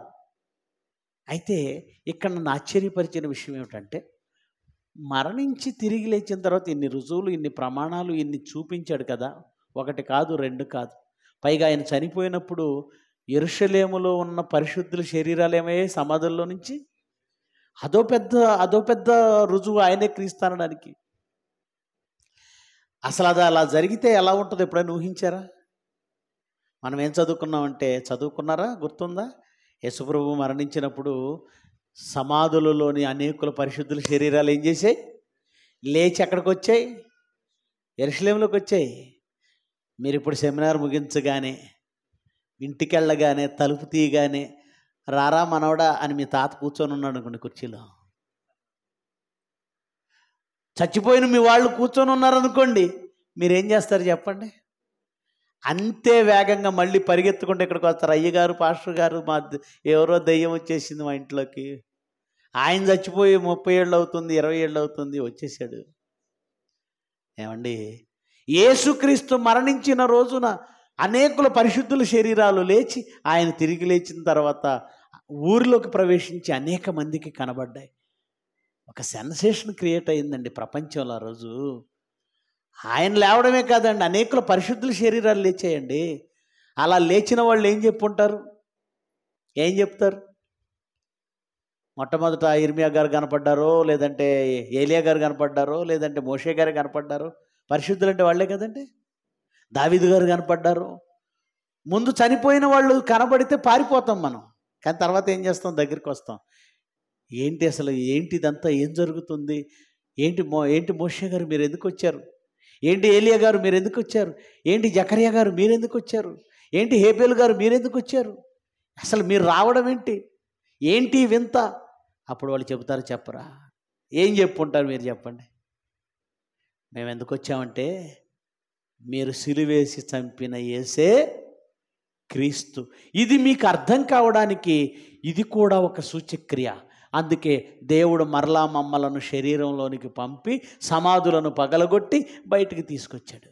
అయితే ఇక్కడ నన్ను ఆశ్చర్యపరిచిన విషయం ఏమిటంటే, మరణించి తిరిగి లేచిన తర్వాత ఇన్ని రుజువులు, ఇన్ని ప్రమాణాలు, ఇన్ని చూపించాడు కదా. 1 కాదు, 2 కాదు. పైగా ఆయన చనిపోయినప్పుడు యెరూషలేములో ఉన్న పరిశుద్ధుల శరీరాలు ఏమయ్యాయి? సమాధుల్లో నుంచి. అదో పెద్ద రుజువు ఆయనే క్రీస్తు అనడానికి. అసలు అది అలా జరిగితే ఎలా ఉంటుందో ఎప్పుడైనా ఊహించారా? మనం ఏం చదువుకున్నామంటే, చదువుకున్నారా? గుర్తుందా? యేసుప్రభు మరణించినప్పుడు సమాధులలోని అనేకుల పరిశుద్ధుల శరీరాలు ఏం చేసాయి? లేచి ఎక్కడికి వచ్చాయి? యెరూషలేములోకి వచ్చాయి. మీరు ఇప్పుడు సెమినార్ ముగించగానే, ఇంటికి వెళ్ళగానే, తలుపు తీయగానే, రారా మనవడా అని మీ తాత కూర్చొని ఉన్నాడు అనుకోండి కుర్చీలో. చచ్చిపోయిన మీ వాళ్ళు కూర్చొని ఉన్నారనుకోండి, మీరేం చేస్తారు చెప్పండి? అంతే వేగంగా మళ్ళీ పరిగెత్తుకుంటే ఇక్కడికి వస్తారు. అయ్యగారు, పాస్టర్ గారు, ఎవరో దెయ్యం వచ్చేసింది మా ఇంట్లోకి, ఆయన చచ్చిపోయి 30 ఏళ్ళు అవుతుంది, 20 ఏళ్ళు అవుతుంది, వచ్చేసాడు. ఏమండి, యేసుక్రీస్తు మరణించిన రోజున అనేకుల పరిశుద్ధుల శరీరాలు లేచి, ఆయన తిరిగి లేచిన తర్వాత ఊరిలోకి ప్రవేశించి అనేక మందికి కనబడ్డాయి. ఒక సెన్సేషన్ క్రియేట్ అయిందండి ప్రపంచంలో ఆ రోజు. ఆయన లేవడమే కాదండి, అనేకుల పరిశుద్ధుల శరీరాలు లేచాయండి. అలా లేచిన వాళ్ళు ఏం చెప్పుంటారు? ఏం చెప్తారు? మొట్టమొదట ఇర్మియా గారు కనపడ్డారో, లేదంటే ఏలియా గారు కనపడ్డారో, లేదంటే మోషే గారు కనపడ్డారో. పరిశుద్ధులు అంటే వాళ్ళే కదండి. దావీదు గారు కనపడ్డారు. ముందు చనిపోయిన వాళ్ళు కనబడితే పారిపోతాం మనం, కానీ తర్వాత ఏం చేస్తాం? దగ్గరికి వస్తాం. ఏంటి అసలు, ఏంటి ఇదంతా, ఏం జరుగుతుంది? ఏంటి మోషే గారు మీరు ఎందుకు వచ్చారు? ఏంటి ఏలియా గారు మీరు ఎందుకు వచ్చారు? ఏంటి జకర్యా గారు మీరు ఎందుకు వచ్చారు? ఏంటి హేబేలు గారు మీరు ఎందుకు వచ్చారు? అసలు మీరు రావడం ఏంటి? ఏంటి వింత? అప్పుడు వాళ్ళు చెబుతారు, చెప్పరా? ఏం చెప్పుంటారు మీరు చెప్పండి? మేము ఎందుకు వచ్చామంటే, మీరు సిలువేసి చంపిన యేసే క్రీస్తు. ఇది మీకు అర్థం కావడానికి ఇది కూడా ఒక సూచక్రియ. అందుకే దేవుడు మరలా మమ్మలను శరీరంలోనికి పంపి సమాధులను పగలగొట్టి బయటికి తీసుకొచ్చాడు.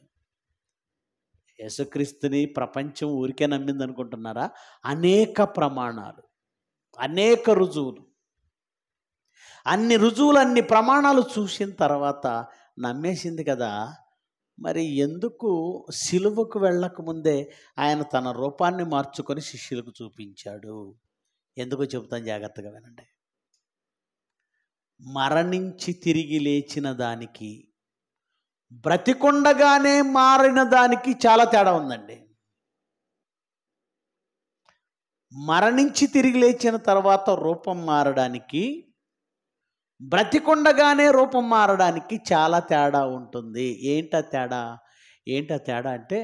యేసుక్రీస్తుని ప్రపంచం ఊరికే నమ్మింది అనుకుంటున్నారా? అనేక ప్రమాణాలు, అనేక రుజువులు, అన్ని రుజువులు, అన్ని ప్రమాణాలు చూసిన తర్వాత నమ్మేసింది కదా. మరి ఎందుకు సిలువకు వెళ్ళకముందే ఆయన తన రూపాన్ని మార్చుకొని శిష్యులకు చూపించాడు? ఎందుకో చెబుతాను, జాగ్రత్తగా వినండి. మరణించి తిరిగి లేచిన దానికి, బ్రతికొండగానే మారిన దానికి చాలా తేడా ఉందండి. మరణించి తిరిగి లేచిన తర్వాత రూపం మారడానికి, బ్రతికొండగానే రూపం మారడానికి చాలా తేడా ఉంటుంది. ఏంటా తేడా అంటే,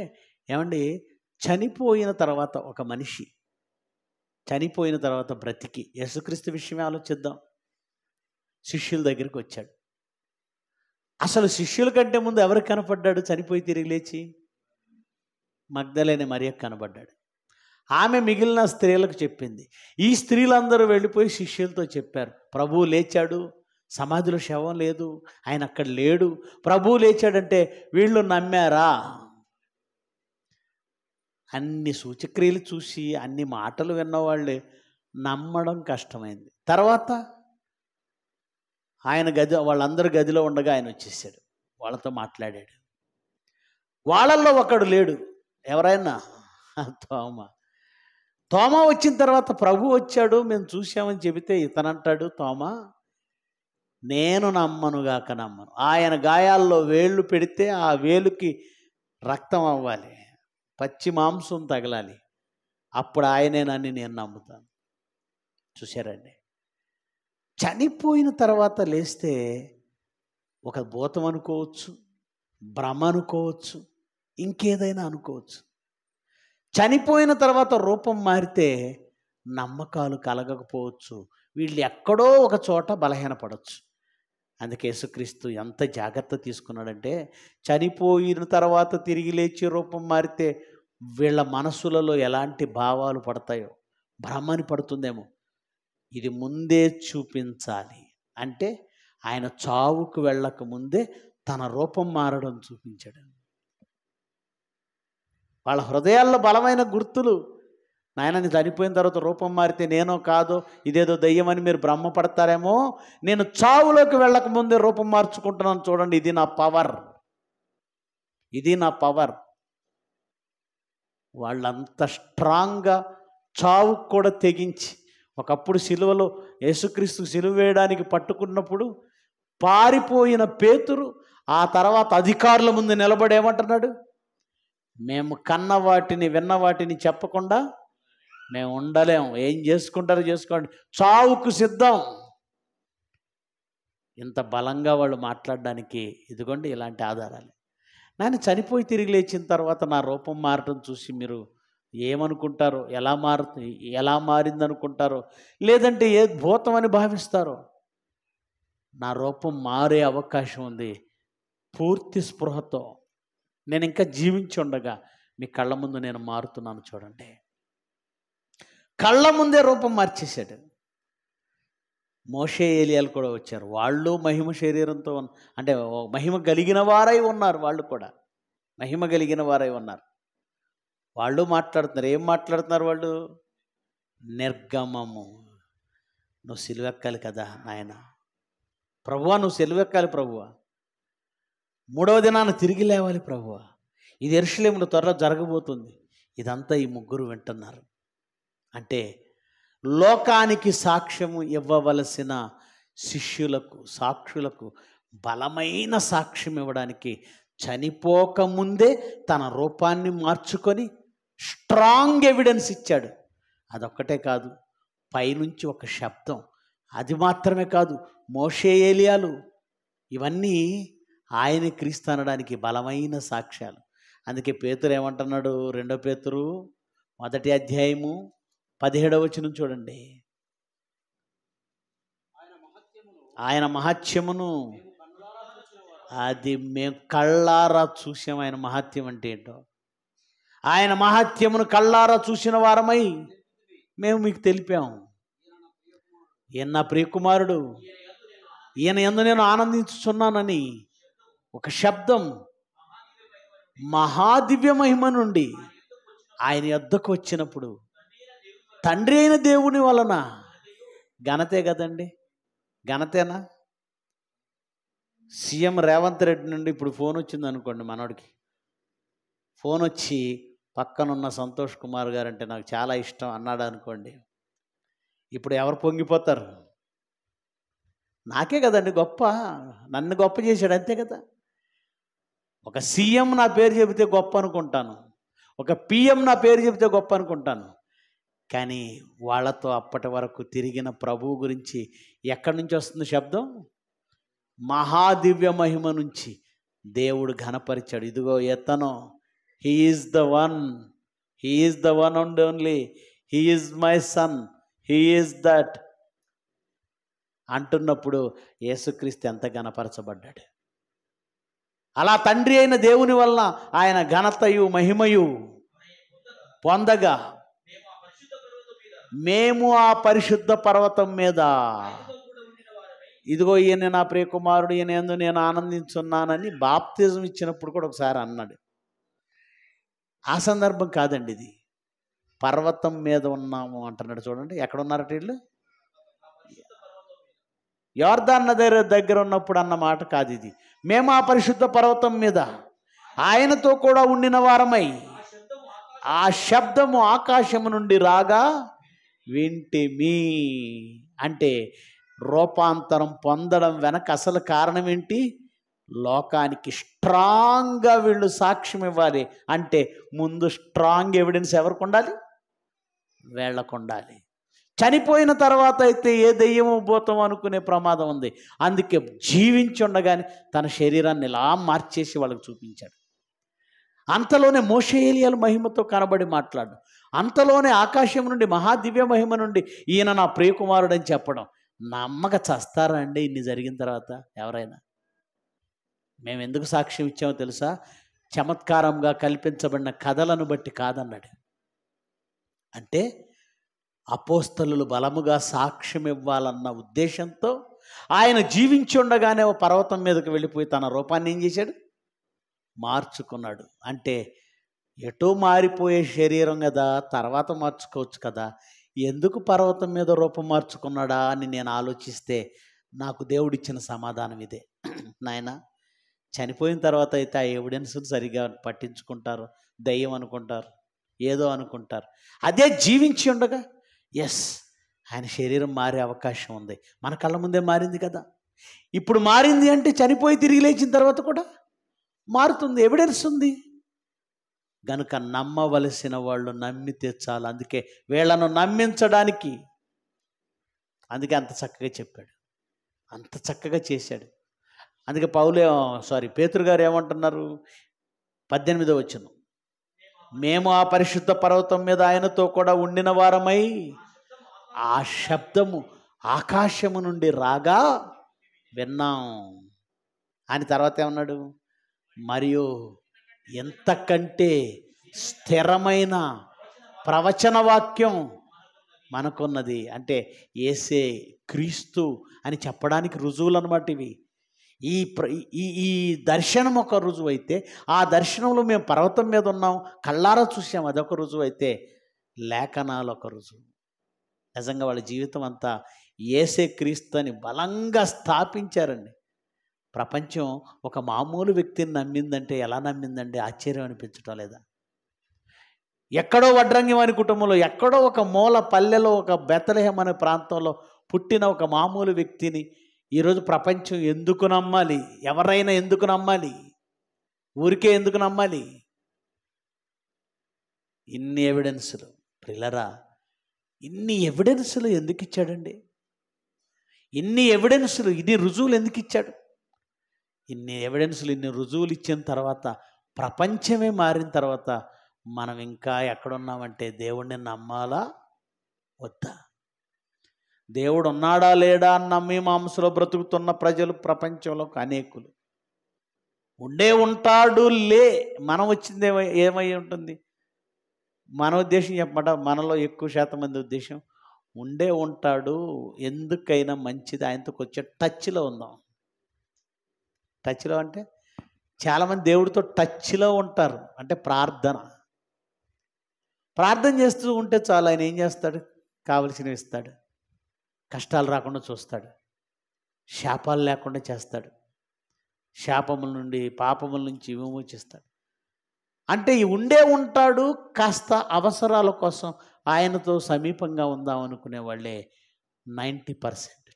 ఏమండి, చనిపోయిన తర్వాత ఒక మనిషి చనిపోయిన తర్వాత బ్రతికి, యేసుక్రీస్తు విషయమే ఆలోచిద్దాం. శిష్యుల దగ్గరికి వచ్చాడు. అసలు శిష్యుల కంటే ముందు ఎవరికి కనపడ్డాడు? చనిపోయి తిరిగి లేచి మగ్దలేనే మరియకు కనబడ్డాడు. ఆమె మిగిలిన స్త్రీలకు చెప్పింది. ఈ స్త్రీలందరూ వెళ్ళిపోయి శిష్యులతో చెప్పారు, ప్రభువు లేచాడు, సమాధిలో శవం లేదు, ఆయన అక్కడ లేడు, ప్రభువు లేచాడంటే వీళ్ళు నమ్మారా? అన్ని సూచక్రియలు చూసి అన్ని మాటలు విన్నవాళ్ళే నమ్మడం కష్టమైంది. తర్వాత ఆయన వాళ్ళందరూ గదిలో ఉండగా ఆయన వచ్చేసాడు, వాళ్ళతో మాట్లాడాడు. వాళ్ళల్లో ఒకడు లేడు. ఎవరైనా? తోమా వచ్చిన తర్వాత ప్రభు వచ్చాడు, మేము చూసామని చెబితే ఇతనంటాడు తోమా, నేను నమ్మనుగాక నమ్మను. ఆయన గాయాల్లో వేళ్ళు పెడితే ఆ వేలుకి రక్తం అవ్వాలి, పచ్చి మాంసం తగలాలి, అప్పుడు ఆయనేనని నేను నమ్ముతాను. చూశారండి, చనిపోయిన తర్వాత లేస్తే ఒక భూతం అనుకోవచ్చు, భ్రమ అనుకోవచ్చు, ఇంకేదైనా అనుకోవచ్చు. చనిపోయిన తర్వాత రూపం మారితే నమ్మకాలు కలగకపోవచ్చు, వీళ్ళు ఎక్కడో ఒక చోట బలహీనపడవచ్చు. అందుకే యేసుక్రీస్తు ఎంత జాగ్రత్త తీసుకున్నాడంటే, చనిపోయిన తర్వాత తిరిగి లేచి రూపం మారితే వీళ్ళ మనసులలో ఎలాంటి భావాలు పడతాయో, భ్రమని పడుతుందేమో, ఇది ముందే చూపించాలి. అంటే ఆయన చావుకు వెళ్ళక ముందే తన రూపం మారడం చూపించాడు. వాళ్ళ హృదయాల్లో బలమైన గుర్తులు. నాయన చనిపోయిన తర్వాత రూపం మారితే నేనో కాదో, ఇదేదో దయ్యమని మీరు భ్రమపడతారేమో, నేను చావులోకి వెళ్ళక ముందే రూపం మార్చుకుంటున్నాను, చూడండి, ఇది నా పవర్, ఇది నా పవర్. వాళ్ళంత స్ట్రాంగ్గా చావుకు కూడా తెగించి, ఒకప్పుడు సిలువలో యేసుక్రీస్తు సిలువ వేయడానికి పట్టుకున్నప్పుడు పారిపోయిన పేతురు ఆ తర్వాత అధికారుల ముందు నిలబడి ఏమంటున్నాడు? మేము కన్న వాటిని విన్న వాటిని చెప్పకుండా మేము ఉండలేము. ఏం చేసుకుంటారో చేసుకోండి, చావుకు సిద్ధం. ఇంత బలంగా వాళ్ళు మాట్లాడడానికి ఇదిగోండి ఇలాంటి ఆధారాలు. నేను చనిపోయి తిరిగి లేచిన తర్వాత నా రూపం మారటం చూసి మీరు ఏమనుకుంటారో, ఎలా మారిందనుకుంటారో, లేదంటే ఏ భూతం అని భావిస్తారో. నా రూపం మారే అవకాశం ఉంది. పూర్తి స్పృహతో నేను ఇంకా జీవించి ఉండగా మీ కళ్ళ ముందు నేను మారుతున్నాను చూడండి. కళ్ళ ముందే రూపం మార్చేశాడు. మోషే, ఏలియాలు కూడా వచ్చారు. వాళ్ళు మహిమ శరీరంతో అంటే మహిమ కలిగిన వారై ఉన్నారు. వాళ్ళు కూడా మహిమ కలిగిన వారై ఉన్నారు. వాళ్ళు మాట్లాడుతున్నారు. ఏం మాట్లాడుతున్నారు వాళ్ళు? నిర్గమము, నువ్వు సిలువెక్కాలి కదా నాయన. ప్రభువా, నువ్వు సిలువెక్కాలి ప్రభువా. 3వ దినాన తిరిగి లేవాలి ప్రభువా. ఇది యెరూషలేములో త్వరలో జరగబోతుంది. ఇదంతా ఈ ముగ్గురు వింటున్నారు. అంటే లోకానికి సాక్ష్యము ఇవ్వవలసిన శిష్యులకు, సాక్షులకు బలమైన సాక్ష్యం ఇవ్వడానికి చనిపోకముందే తన రూపాన్ని మార్చుకొని స్ట్రాంగ్ ఎవిడెన్స్ ఇచ్చాడు. అదొక్కటే కాదు, పైనుంచి ఒక శబ్దం. అది మాత్రమే కాదు, మోషే, ఏలియాలు ఇవన్నీ ఆయన క్రీస్తు అనడానికి బలమైన సాక్ష్యాలు. అందుకే పేతురు ఏమంటున్నాడు? 2 పేతురు 1వ అధ్యాయము 17వ వచనం చూడండి. ఆయన మహత్యమును అది మేము కళ్ళారా చూసాం. ఆయన మహత్యం అంటే ఏంటో, ఆయన మహత్యమును కళ్ళారా చూసిన వారమై మేము మీకు తెలిపాము. ఈయన నా ప్రియకుమారుడు, ఈయన యందు నేను ఆనందించుచున్నానని ఒక శబ్దం మహాదివ్య మహిమ నుండి ఆయన యొద్దకు వచ్చినప్పుడు తండ్రి అయిన దేవుని వలన ఘనతే కదండి. ఘనతేనా? సీఎం రేవంత్ రెడ్డి నుండి ఇప్పుడు ఫోన్ వచ్చింది అనుకోండి, మనోడికి ఫోన్ వచ్చి పక్కనున్న సంతోష్ కుమార్ గారు అంటే నాకు చాలా ఇష్టం అన్నాడు అనుకోండి, ఇప్పుడు ఎవరు పొంగిపోతారు? నాకే కదండి గొప్ప, నన్ను గొప్ప చేశాడు, అంతే కదా. ఒక సీఎం నా పేరు చెబితే గొప్ప అనుకుంటాను, ఒక పిఎం నా పేరు చెబితే గొప్ప అనుకుంటాను. కానీ వాళ్ళతో అప్పటి వరకు తిరిగిన ప్రభువు గురించి ఎక్కడి నుంచి వస్తుంది శబ్దం? మహాదివ్య మహిమ నుంచి దేవుడు ఘనపరిచాడు. ఇదిగో ఎతను, he is the one and only, he is my son, he is that అంటున్నప్పుడు యేసుక్రీస్తు ఎంత ఘనపరచబడ్డాడు. అలా తండ్రి అయిన దేవుని వలన ఆయన ఘనతయు మహిమయు పొందగా మేము ఆ పరిశుద్ధ పర్వతం మీద, ఇదిగో ఈయన నా ప్రియకుమారుడు, ఈయన యందు నేను ఆనందించున్నానని బాప్తిజం ఇచ్చినప్పుడు కూడా ఒకసారి అన్నాడు. ఆ సందర్భం కాదండి ఇది, పర్వతం మీద ఉన్నాము అంటున్నాడు. చూడండి ఎక్కడ ఉన్నారట వీళ్ళు? యోర్దాన్ నది దగ్గర ఉన్నప్పుడు అన్న మాట కాదు ఇది. మేము ఆ పరిశుద్ధ పర్వతం మీద ఆయనతో కూడా ఉండిన వారమై ఆ శబ్దము ఆకాశము నుండి రాగా వింటిమి. అంటే రూపాంతరం పొందడం వెనక అసలు కారణం ఏంటి? లోకానికి స్ట్రాంగ్గా వీళ్ళు సాక్ష్యం ఇవ్వాలి. అంటే ముందు స్ట్రాంగ్ ఎవిడెన్స్ ఎవరికి ఉండాలి? వీళ్ళకు ఉండాలి. చనిపోయిన తర్వాత అయితే ఏ దెయ్యమో భూతం అనుకునే ప్రమాదం ఉంది. అందుకే జీవించి ఉండగానే తన శరీరాన్ని ఇలా మార్చేసి వాళ్ళకి చూపించాడు. అంతలోనే మోషే, ఏలియాలు మహిమతో కనబడి మాట్లాడు, అంతలోనే ఆకాశం నుండి మహాదివ్య మహిమ నుండి ఈయన నా ప్రియకుమారుడు అని చెప్పడం. నమ్మక చస్తారా అండి ఇన్ని జరిగిన తర్వాత ఎవరైనా? మేము ఎందుకు సాక్ష్యం ఇచ్చామో తెలుసా? చమత్కారంగా కల్పించబడిన కథలను బట్టి కాదన్నాడు. అంటే అపోస్తలులు బలముగా సాక్ష్యం ఇవ్వాలన్న ఉద్దేశంతో ఆయన జీవించి ఉండగానే ఓ పర్వతం మీదకి వెళ్ళిపోయి తన రూపాన్ని ఏం చేశాడు? మార్చుకున్నాడు. అంటే ఎటో మారిపోయే శరీరం కదా, తర్వాత మార్చుకోవచ్చు కదా, ఎందుకు పర్వతం మీద రూపం మార్చుకున్నాడా అని నేను ఆలోచిస్తే నాకు దేవుడిచ్చిన సమాధానం ఇదే. నాయన, చనిపోయిన తర్వాత అయితే ఆ ఎవిడెన్స్ సరిగా పట్టించుకుంటారు, దయ్యం అనుకుంటారు, ఏదో అనుకుంటారు. అదే జీవించి ఉండగా ఎస్, ఆయన శరీరం మారే అవకాశం ఉంది. మన కళ్ళ ముందే మారింది కదా. ఇప్పుడు మారింది అంటే చనిపోయి తిరిగి లేచిన తర్వాత కూడా మారుతుంది. ఎవిడెన్స్ ఉంది గనుక నమ్మవలసిన వాళ్ళు నమ్మితే చాలు. అందుకే వీళ్ళను నమ్మించడానికి, అందుకే అంత చక్కగా చెప్పాడు, అంత చక్కగా చేశాడు. అందుకే పేతురు గారు ఏమంటున్నారు 18వ వచనం, మేము ఆ పరిశుద్ధ పర్వతం మీద ఆయనతో కూడా ఉండిన వారమై ఆ శబ్దము ఆకాశము నుండి రాగా విన్నాం అని. తర్వాత ఏమన్నాడు, మరియు ఎంతకంటే స్థిరమైన ప్రవచన వాక్యం మనకున్నది. అంటే యేసే క్రీస్తు అని చెప్పడానికి రుజువులు అన్నమాట ఇవి. ఈ దర్శనం ఒక రుజువు అయితే, ఆ దర్శనంలో మేము పర్వతం మీద ఉన్నాం, కళ్ళారా చూసాం, అదొక రుజువు అయితే, లేఖనాలు ఒక రుజువు. నిజంగా వాళ్ళ జీవితం అంతా యేసే క్రీస్తు అని బలంగా స్థాపించారండి. ప్రపంచం ఒక మామూలు వ్యక్తిని నమ్మిందంటే ఎలా నమ్మిందండి? ఆశ్చర్యం అనిపించటం లేదా? ఎక్కడో వడ్రంగి వారి కుటుంబంలో, ఎక్కడో ఒక మూల పల్లెలో, ఒక బెత్లెహేం అనే ప్రాంతంలో పుట్టిన ఒక మామూలు వ్యక్తిని ఈరోజు ప్రపంచం ఎందుకు నమ్మాలి? ఎవరైనా ఎందుకు నమ్మాలి? ఊరికే ఎందుకు నమ్మాలి? ఇన్ని ఎవిడెన్సులు ప్రిలరా, ఇన్ని ఎవిడెన్సులు ఎందుకు ఇచ్చాడండి? ఇన్ని ఎవిడెన్సులు, ఇన్ని రుజువులు ఎందుకు ఇచ్చాడు? ఇన్ని ఎవిడెన్సులు, ఇన్ని రుజువులు ఇచ్చిన తర్వాత, ప్రపంచమే మారిన తర్వాత మనం ఇంకా ఎక్కడున్నామంటే దేవుణ్ణి నమ్మాలా వద్దా? దేవుడు ఉన్నాడా లేడా అని నమ్మి మాంసలో బ్రతుకుతున్న ప్రజలు ప్రపంచంలో అనేకులు. ఉండే ఉంటాడు లే, మనం వచ్చింది ఏమై ఉంటుంది? మన ఉద్దేశం చెప్పమాట, మనలో ఎక్కువ శాతం మంది ఉద్దేశం ఉండే ఉంటాడు, ఎందుకైనా మంచిది ఆయనతో కొంచెం టచ్లో ఉందాం. టచ్లో అంటే చాలామంది దేవుడితో టచ్లో ఉంటారు. అంటే ప్రార్థన చేస్తూ ఉంటే చాలు, ఆయన ఏం చేస్తాడు? కావలసినవి ఇస్తాడు, కష్టాలు రాకుండా చూస్తాడు, శాపాలు లేకుండా చేస్తాడు, శాపముల నుండి పాపముల నుంచి విమోచిస్తాడు. అంటే ఉండే ఉంటాడు. కాస్త అవసరాల కోసం ఆయనతో సమీపంగా ఉందాం అనుకునే వాళ్ళే 90%.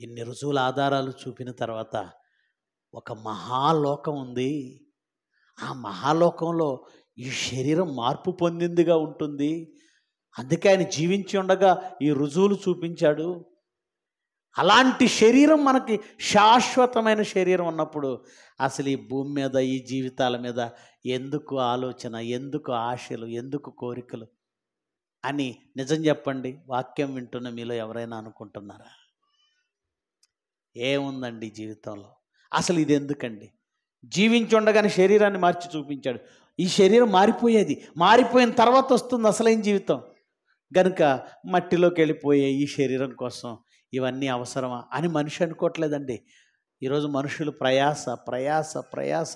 ఇన్ని రుజువుల ఆధారాలు చూపిన తర్వాత ఒక మహాలోకం ఉంది. ఆ మహాలోకంలో ఈ శరీరం మార్పు పొందిందిగా ఉంటుంది. అందుకే ఆయన జీవించి ఉండగా ఈ రుజువులు చూపించాడు. అలాంటి శరీరం మనకి శాశ్వతమైన శరీరం ఉన్నప్పుడు అసలు ఈ భూమి మీద, ఈ జీవితాల మీద ఎందుకు ఆలోచన, ఎందుకు ఆశలు, ఎందుకు కోరికలు అని నిజం చెప్పండి, వాక్యం వింటున్న మీలో ఎవరైనా అనుకుంటున్నారా? ఏముందండి జీవితంలో? అసలు ఇది ఎందుకండి? జీవించి ఉండగానే శరీరాన్ని మార్చి చూపించాడు. ఈ శరీరం మారిపోయేది, మారిపోయిన తర్వాత వస్తుంది అసలైన జీవితం. గనుక మట్టిలోకి వెళ్ళిపోయే ఈ శరీరం కోసం ఇవన్నీ అవసరమా అని మనిషి అనుకోవట్లేదండి. ఈరోజు మనుషులు ప్రయాస ప్రయాస ప్రయాస,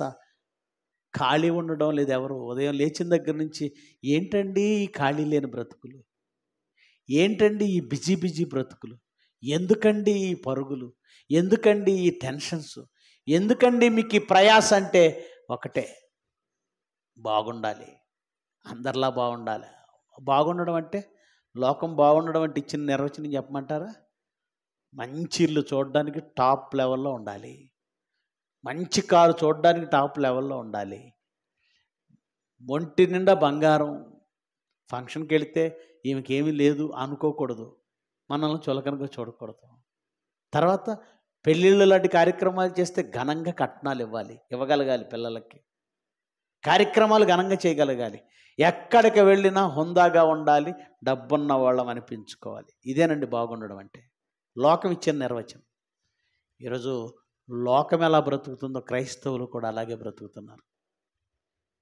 ఖాళీ ఉండడం లేదు. ఎవరు ఉదయం లేచిన దగ్గర నుంచి ఏంటండి ఈ ఖాళీ లేని బ్రతుకులు, ఏంటండి ఈ బిజీ బిజీ బ్రతుకులు, ఎందుకండి ఈ పరుగులు, ఎందుకండి ఈ టెన్షన్స్, ఎందుకండి మీకు ఈ ప్రయాస? అంటే ఒకటే, బాగుండాలి, అందరిలా బాగుండాలి. బాగుండడం అంటే, లోకం బాగుండడం అంటే ఇచ్చిన నిర్వచనం చెప్పమంటారా? మంచి ఇల్లు చూడడానికి టాప్ లెవెల్లో ఉండాలి, మంచి కారు చూడడానికి టాప్ లెవెల్లో ఉండాలి, ఒంటి నిండా బంగారం, ఫంక్షన్కి వెళితే ఈమెకేమీ లేదు అనుకోకూడదు, మనల్ని చులకనగా చూడకూడదు. తర్వాత పెళ్ళిళ్ళు లాంటి కార్యక్రమాలు చేస్తే ఘనంగా కట్నాలు ఇవ్వగలగాలి, పిల్లలకి కార్యక్రమాలు ఘనంగా చేయగలగాలి, ఎక్కడికి వెళ్ళినా హుందాగా ఉండాలి, డబ్బున్న వాళ్ళం అనిపించుకోవాలి. ఇదేనండి బాగుండడం అంటే, లోకం ఇచ్చిన నిర్వచనం. ఈరోజు లోకం ఎలా బ్రతుకుతుందో క్రైస్తవులు కూడా అలాగే బ్రతుకుతున్నారు.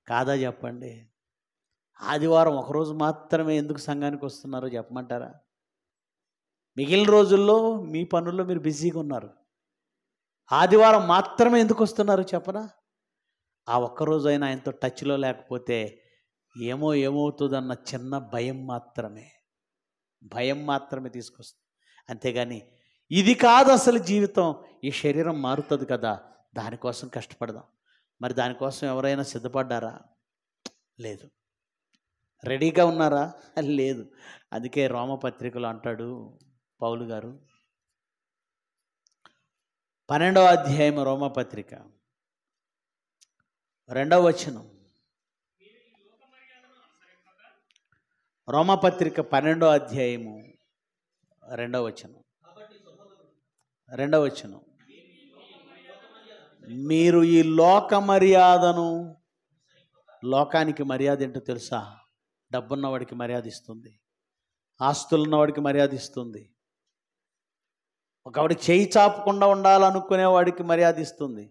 కాదా చెప్పండి? ఆదివారం ఒకరోజు మాత్రమే ఎందుకు సంఘానికి వస్తున్నారో చెప్పమంటారా? మిగిలిన రోజుల్లో మీ పనుల్లో మీరు బిజీగా ఉన్నారు. ఆదివారం మాత్రమే ఎందుకు వస్తున్నారు చెప్పనా? ఆ ఒక్కరోజైనా ఆయనతో టచ్లో లేకపోతే ఏమవుతుందన్న చిన్న భయం మాత్రమే తీసుకొస్తుంది. అంతేగాని ఇది కాదు అసలు జీవితం. ఈ శరీరం మారుతుంది కదా, దానికోసం కష్టపడదాం. మరి దానికోసం ఎవరైనా సిద్ధపడ్డారా? లేదు. రెడీగా ఉన్నారా? లేదు. అందుకే రోమపత్రికలో అంటాడు పౌలు గారు, 12వ అధ్యాయం రోమపత్రిక 2వ వచనం. రోమపత్రిక 12వ అధ్యాయము 2వ వచనం. 2వ వచనం. మీరు ఈ లోక మర్యాదను, లోకానికి మర్యాద ఏంటో తెలుసా? డబ్బున్నవాడికి మర్యాద ఇస్తుంది, ఆస్తులున్నవాడికి మర్యాద ఇస్తుంది, ఒకవాడికి చేయి చాపకుండా ఉండాలనుకునేవాడికి మర్యాద ఇస్తుంది.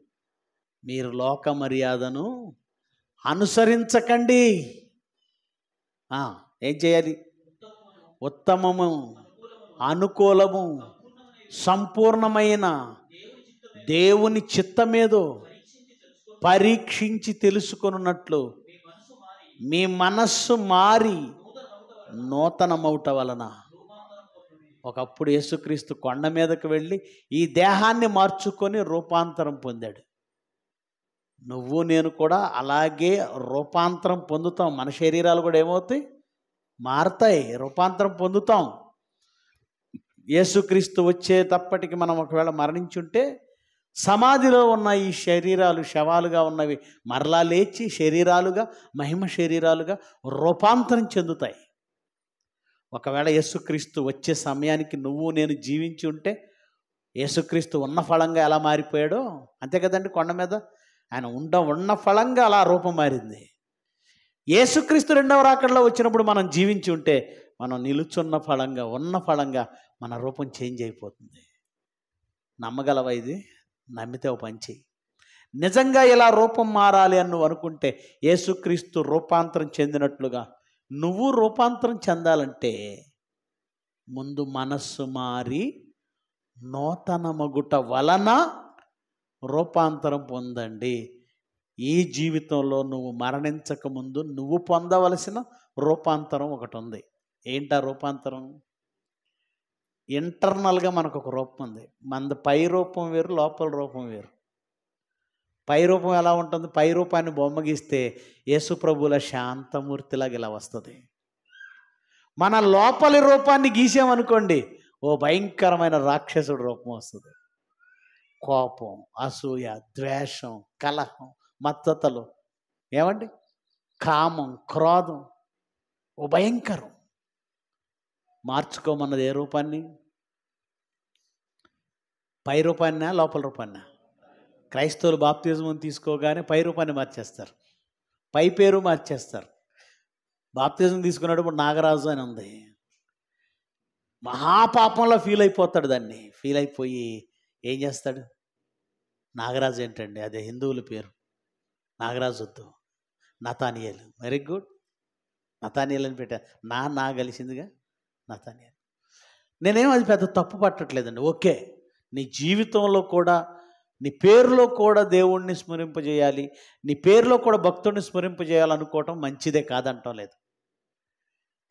మీరు లోక మర్యాదను అనుసరించకండి. ఏం చేయాలి? ఉత్తమము, అనుకూలము, సంపూర్ణమైన దేవుని చిత్తమేదో పరీక్షించి తెలుసుకొనున్నట్లు మీ మనస్సు మారి నూతనమౌట వలన. ఒకప్పుడు యేసుక్రీస్తు కొండ మీదకు వెళ్ళి ఈ దేహాన్ని మార్చుకొని రూపాంతరం పొందాడు. నువ్వు నేను కూడా అలాగే రూపాంతరం పొందుతాం. మన శరీరాలు కూడా ఏమవుతాయి? మారతాయి, రూపాంతరం పొందుతాం. యేసుక్రీస్తు వచ్చేటప్పటికి మనం ఒకవేళ మరణించుంటే సమాధిలో ఉన్న ఈ శరీరాలు, శవాలుగా ఉన్నవి మరలా లేచి శరీరాలుగా, మహిమ శరీరాలుగా రూపాంతరం చెందుతాయి. ఒకవేళ యేసుక్రీస్తు వచ్చే సమయానికి నువ్వు నేను జీవించి ఉంటే యేసుక్రీస్తు ఉన్న ఫలంగా ఎలా మారిపోయాడో అంతే కదండి. కొండ మీద ఆయన ఉన్న ఫలంగా అలా రూపం మారింది. యేసుక్రీస్తు 2వ రాకడలో వచ్చినప్పుడు మనం జీవించి ఉంటే మనం నిలుచున్న ఫలంగా, ఉన్న ఫలంగా మన రూపం చేంజ్ అయిపోతుంది. నమ్మగలవా? ఇది నమ్మితే ఓ పని చెయ్యి. నిజంగా ఇలా రూపం మారాలి అని నువ్వు అనుకుంటే, యేసుక్రీస్తు రూపాంతరం చెందినట్లుగా నువ్వు రూపాంతరం చెందాలంటే ముందు మనస్సు మారి నూతన మగుట వలన రూపాంతరం పొందండి. ఈ జీవితంలో నువ్వు మరణించక ముందు నువ్వు పొందవలసిన రూపాంతరం ఒకటి ఉంది. ఏంటా రూపాంతరం? ఇంటర్నల్గా మనకు ఒక రూపం ఉంది. మనది పై రూపం వేరు, లోపల రూపం వేరు. పై రూపం ఎలా ఉంటుంది? పై రూపాన్ని బొమ్మ గీస్తే యేసుప్రభుల శాంతమూర్తిలాగా ఇలా వస్తుంది. మన లోపలి రూపాన్ని గీసామనుకోండి, ఓ భయంకరమైన రాక్షసుడు రూపం వస్తుంది. కోపం, అసూయ, ద్వేషం, కలహం, మత్తతలు, ఏమండి, కామం, క్రోధం, ఓ భయంకరం. మార్చుకోమన్నది ఏ రూపాన్ని? పై రూపాన్నా, లోపల రూపాన్నా? క్రైస్తవులు బాప్తిజం తీసుకోగానే పై రూపాన్ని మార్చేస్తారు, పై పేరు మార్చేస్తారు. బాప్తిజం తీసుకున్నప్పుడు నాగరాజు అని ఉంది. మహాపాపంలో ఫీల్ అయిపోతాడు. దాన్ని ఫీల్ అయిపోయి ఏం చేస్తాడు? నాగరాజు ఏంటండి, అదే హిందువుల పేరు. నాగరాజు వద్దు, నతానియేలు. వెరీ గుడ్, నతానియేలు అని పెట్టా. నా కలిసిందిగా నతానియేలు. నేనేం అది పెద్ద తప్పు పట్టట్లేదండి. ఓకే, నీ జీవితంలో కూడా, నీ పేరులో కూడా దేవుణ్ణి స్మరింపజేయాలి, నీ పేరులో కూడా భక్తుడిని స్మరింపజేయాలనుకోవటం మంచిదే, కాదంటాం లేదు.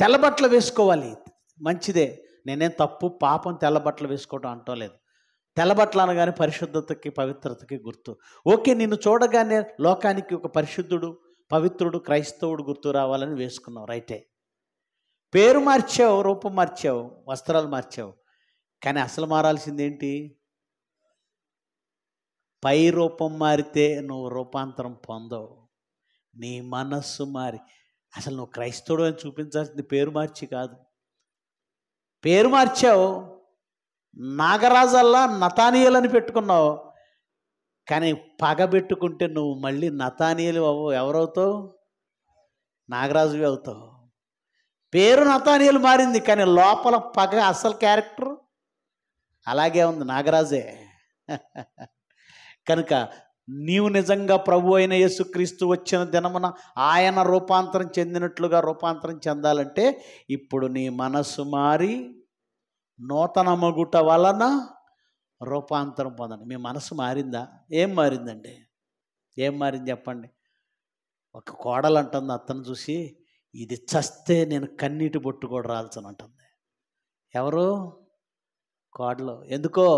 తెల్లబట్టలు వేసుకోవాలి, మంచిదే. నేనేం తప్పు, పాపం తెల్లబట్టలు వేసుకోవటం అంటాం లేదు. తెల్లబట్టలు అనగానే పరిశుద్ధతకి, పవిత్రతకి గుర్తు. ఓకే, నిన్ను చూడగానే లోకానికి ఒక పరిశుద్ధుడు, పవిత్రుడు, క్రైస్తవుడు గుర్తు రావాలని వేసుకున్నావు, రైటే. పేరు మార్చావు, రూపం మార్చావు, వస్త్రాలు మార్చావు, కానీ అసలు మారాల్సింది ఏంటి? పై రూపం మారితే నువ్వు రూపాంతరం పొందవు. నీ మనస్సు మారి, అసలు నువ్వు క్రైస్తవుడు అని చూపించాల్సింది పేరు మార్చి కాదు. పేరు మార్చావు, నాగరాజల్లా నతానియేలు అని పెట్టుకున్నావు, కానీ పగబెట్టుకుంటే నువ్వు మళ్ళీ నతానియేలు ఎవరవుతావు? నాగరాజువి అవుతావు. పేరు నతానియేలు మారింది, కానీ లోపల పగ, అసలు క్యారెక్టర్ అలాగే ఉంది, నాగరాజే. కనుక నీవు నిజంగా ప్రభు అయిన యేసుక్రీస్తు వచ్చిన దినమున ఆయన రూపాంతరం చెందినట్లుగా రూపాంతరం చెందాలంటే ఇప్పుడు నీ మనస్సు మారి నూతన మగుట వలన రూపాంతరం పొందండి. మీ మనసు మారిందా? ఏం మారిందండి? ఏం మారింది చెప్పండి? ఒక కోడలు అంటుంది అత్తను చూసి, ఇది చస్తే నేను కన్నీటి బొట్టు కూడా రాల్చను అంటుంది. ఎవరు? కోడలు. ఎందుకో?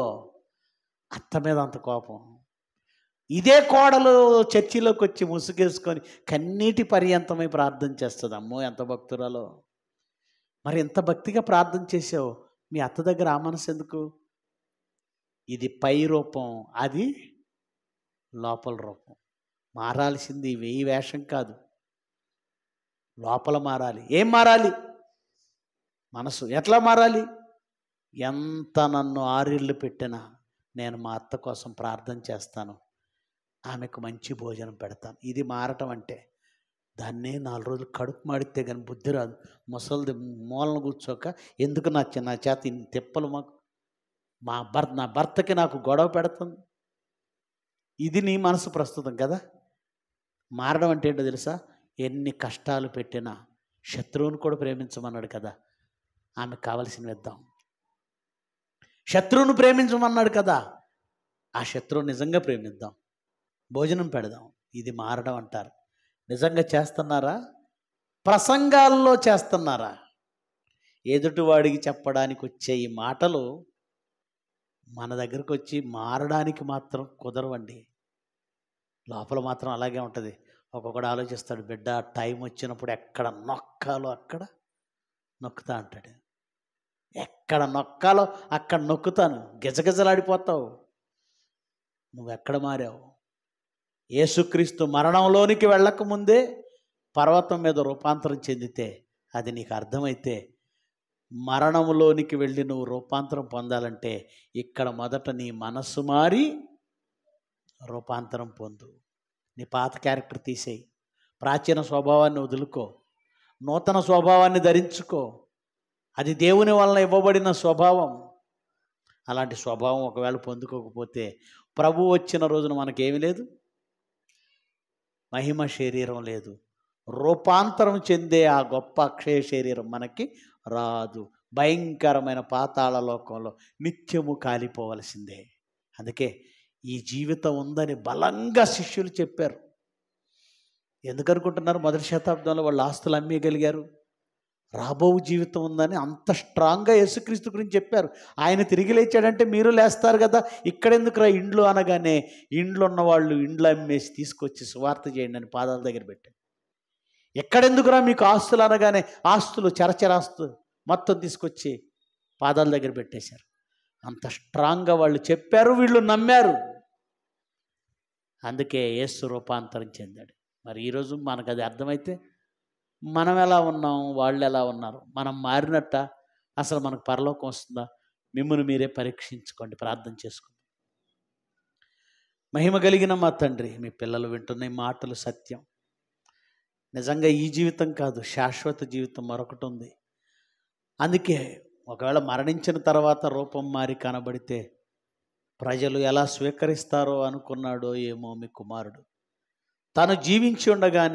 అత్త మీద అంత కోపం. ఇదే కోడలు చర్చిలోకి వచ్చి ముసుగేసుకొని కన్నీటి పర్యంతమై ప్రార్థన చేస్తుంది. అమ్మో ఎంత భక్తురాలో! మరి ఎంత భక్తిగా ప్రార్థన చేసావు, మీ అత్త దగ్గర ఆ మనసు ఎందుకు? ఇది పై రూపం, అది లోపల రూపం. మారాల్సింది వెయ్యి వేషం కాదు, లోపల మారాలి. ఏం మారాలి? మనసు. ఎట్లా మారాలి? ఎంత నన్ను ఆరిళ్ళు పెట్టినా నేను మా అత్త కోసం ప్రార్థన చేస్తాను, ఆమెకు మంచి భోజనం పెడతాను. ఇది మారటం అంటే. దాన్నే 4 రోజులు కడుపు మాడితే కానీ బుద్ధి రాదు. ముసలిది మూలన కూర్చోక ఎందుకు నా చేత ఇన్ని తిప్పలు, నా భర్తకి నాకు గొడవ పెడుతుంది. ఇది నీ మనసు ప్రస్తుతం కదా. మారడం అంటే ఏంటో తెలుసా? ఎన్ని కష్టాలు పెట్టినా శత్రువుని కూడా ప్రేమించమన్నాడు కదా. ఆమెకు కావలసినవి ఇద్దాం. శత్రువును ప్రేమించమన్నాడు కదా, ఆ శత్రువుని నిజంగా ప్రేమిద్దాం, భోజనం పెడదాం. ఇది మారడం అంటారు. నిజంగా చేస్తున్నారా? ప్రసంగాల్లో చేస్తున్నారా? ఎదుటివాడికి చెప్పడానికి వచ్చే ఈ మాటలు మన దగ్గరకు వచ్చి మారడానికి మాత్రం కుదరవండి. లోపల మాత్రం అలాగే ఉంటుంది. ఒక్కొక్కడు ఆలోచిస్తాడు, బిడ్డ టైం వచ్చినప్పుడు ఎక్కడ నొక్కాలో అక్కడ నొక్కుతా అంటాడు. ఎక్కడ నొక్కాలో అక్కడ నొక్కుతాను. గిజగిజలాడిపోతావు. నువ్వు ఎక్కడ మారావు? యేసుక్రీస్తు మరణంలోనికి వెళ్ళకముందే పర్వతం మీద రూపాంతరం చెందితే అది నీకు అర్థమైతే, మరణంలోనికి వెళ్ళి నువ్వు రూపాంతరం పొందాలంటే ఇక్కడ మొదట నీ మనస్సు మారి రూపాంతరం పొందు. నీ పాత క్యారెక్టర్ తీసేయి, ప్రాచీన స్వభావాన్ని వదులుకో, నూతన స్వభావాన్ని ధరించుకో. అది దేవుని వలన ఇవ్వబడిన స్వభావం. అలాంటి స్వభావం ఒకవేళ పొందుకోకపోతే ప్రభు వచ్చిన రోజున మనకేమీ లేదు, మహిమ శరీరం లేదు, రూపాంతరం చెందే ఆ గొప్ప అక్షయ శరీరం మనకి రాదు. భయంకరమైన పాతాళ లోకంలో నిత్యము కాలిపోవలసిందే. అందుకే ఈ జీవితం ఉందని బలంగా శిష్యులు చెప్పారు. ఎందుకనుకుంటున్నారు? మొదటి శతాబ్దంలో వాళ్ళు ఆస్తులు అమ్మేయగలిగారు. రాబో జీవితం ఉందని అంత స్ట్రాంగ్గా యేసుక్రీస్తు గురించి చెప్పారు. ఆయన తిరిగి లేచాడంటే మీరు లేస్తారు కదా. ఇక్కడెందుకురా ఇండ్లు అనగానే ఇండ్లు ఉన్నవాళ్ళు ఇండ్లు అమ్మేసి తీసుకొచ్చి సువార్త చేయండి అని పాదాల దగ్గర పెట్టారు. ఎక్కడెందుకురా మీకు ఆస్తులు అనగానే ఆస్తులు చరచరాస్తులు మొత్తం తీసుకొచ్చి పాదాల దగ్గర పెట్టేశారు. అంత స్ట్రాంగ్గా వాళ్ళు చెప్పారు, వీళ్ళు నమ్మారు. అందుకే యేసు రూపాంతరం చెందాడు. మరి ఈరోజు మనకు అది అర్థమైతే మనం ఎలా ఉన్నాం, వాళ్ళు ఎలా ఉన్నారు, మనం మారినట్ట, అసలు మనకు పరలోకం వస్తుందా? మిమ్మల్ని మీరే పరీక్షించుకోండి, ప్రార్థన చేసుకోండి. మహిమ కలిగిన మా తండ్రి, మీ పిల్లలు వింటున్న ఈ మాటలు సత్యం. నిజంగా ఈ జీవితం కాదు, శాశ్వత జీవితం మరొకటి ఉంది. అందుకే ఒకవేళ మరణించిన తర్వాత రూపం మారి కనబడితే ప్రజలు ఎలా స్వీకరిస్తారో అనుకున్నాడో ఏమో మీ కుమారుడు. తాను జీవించి ఉండగానే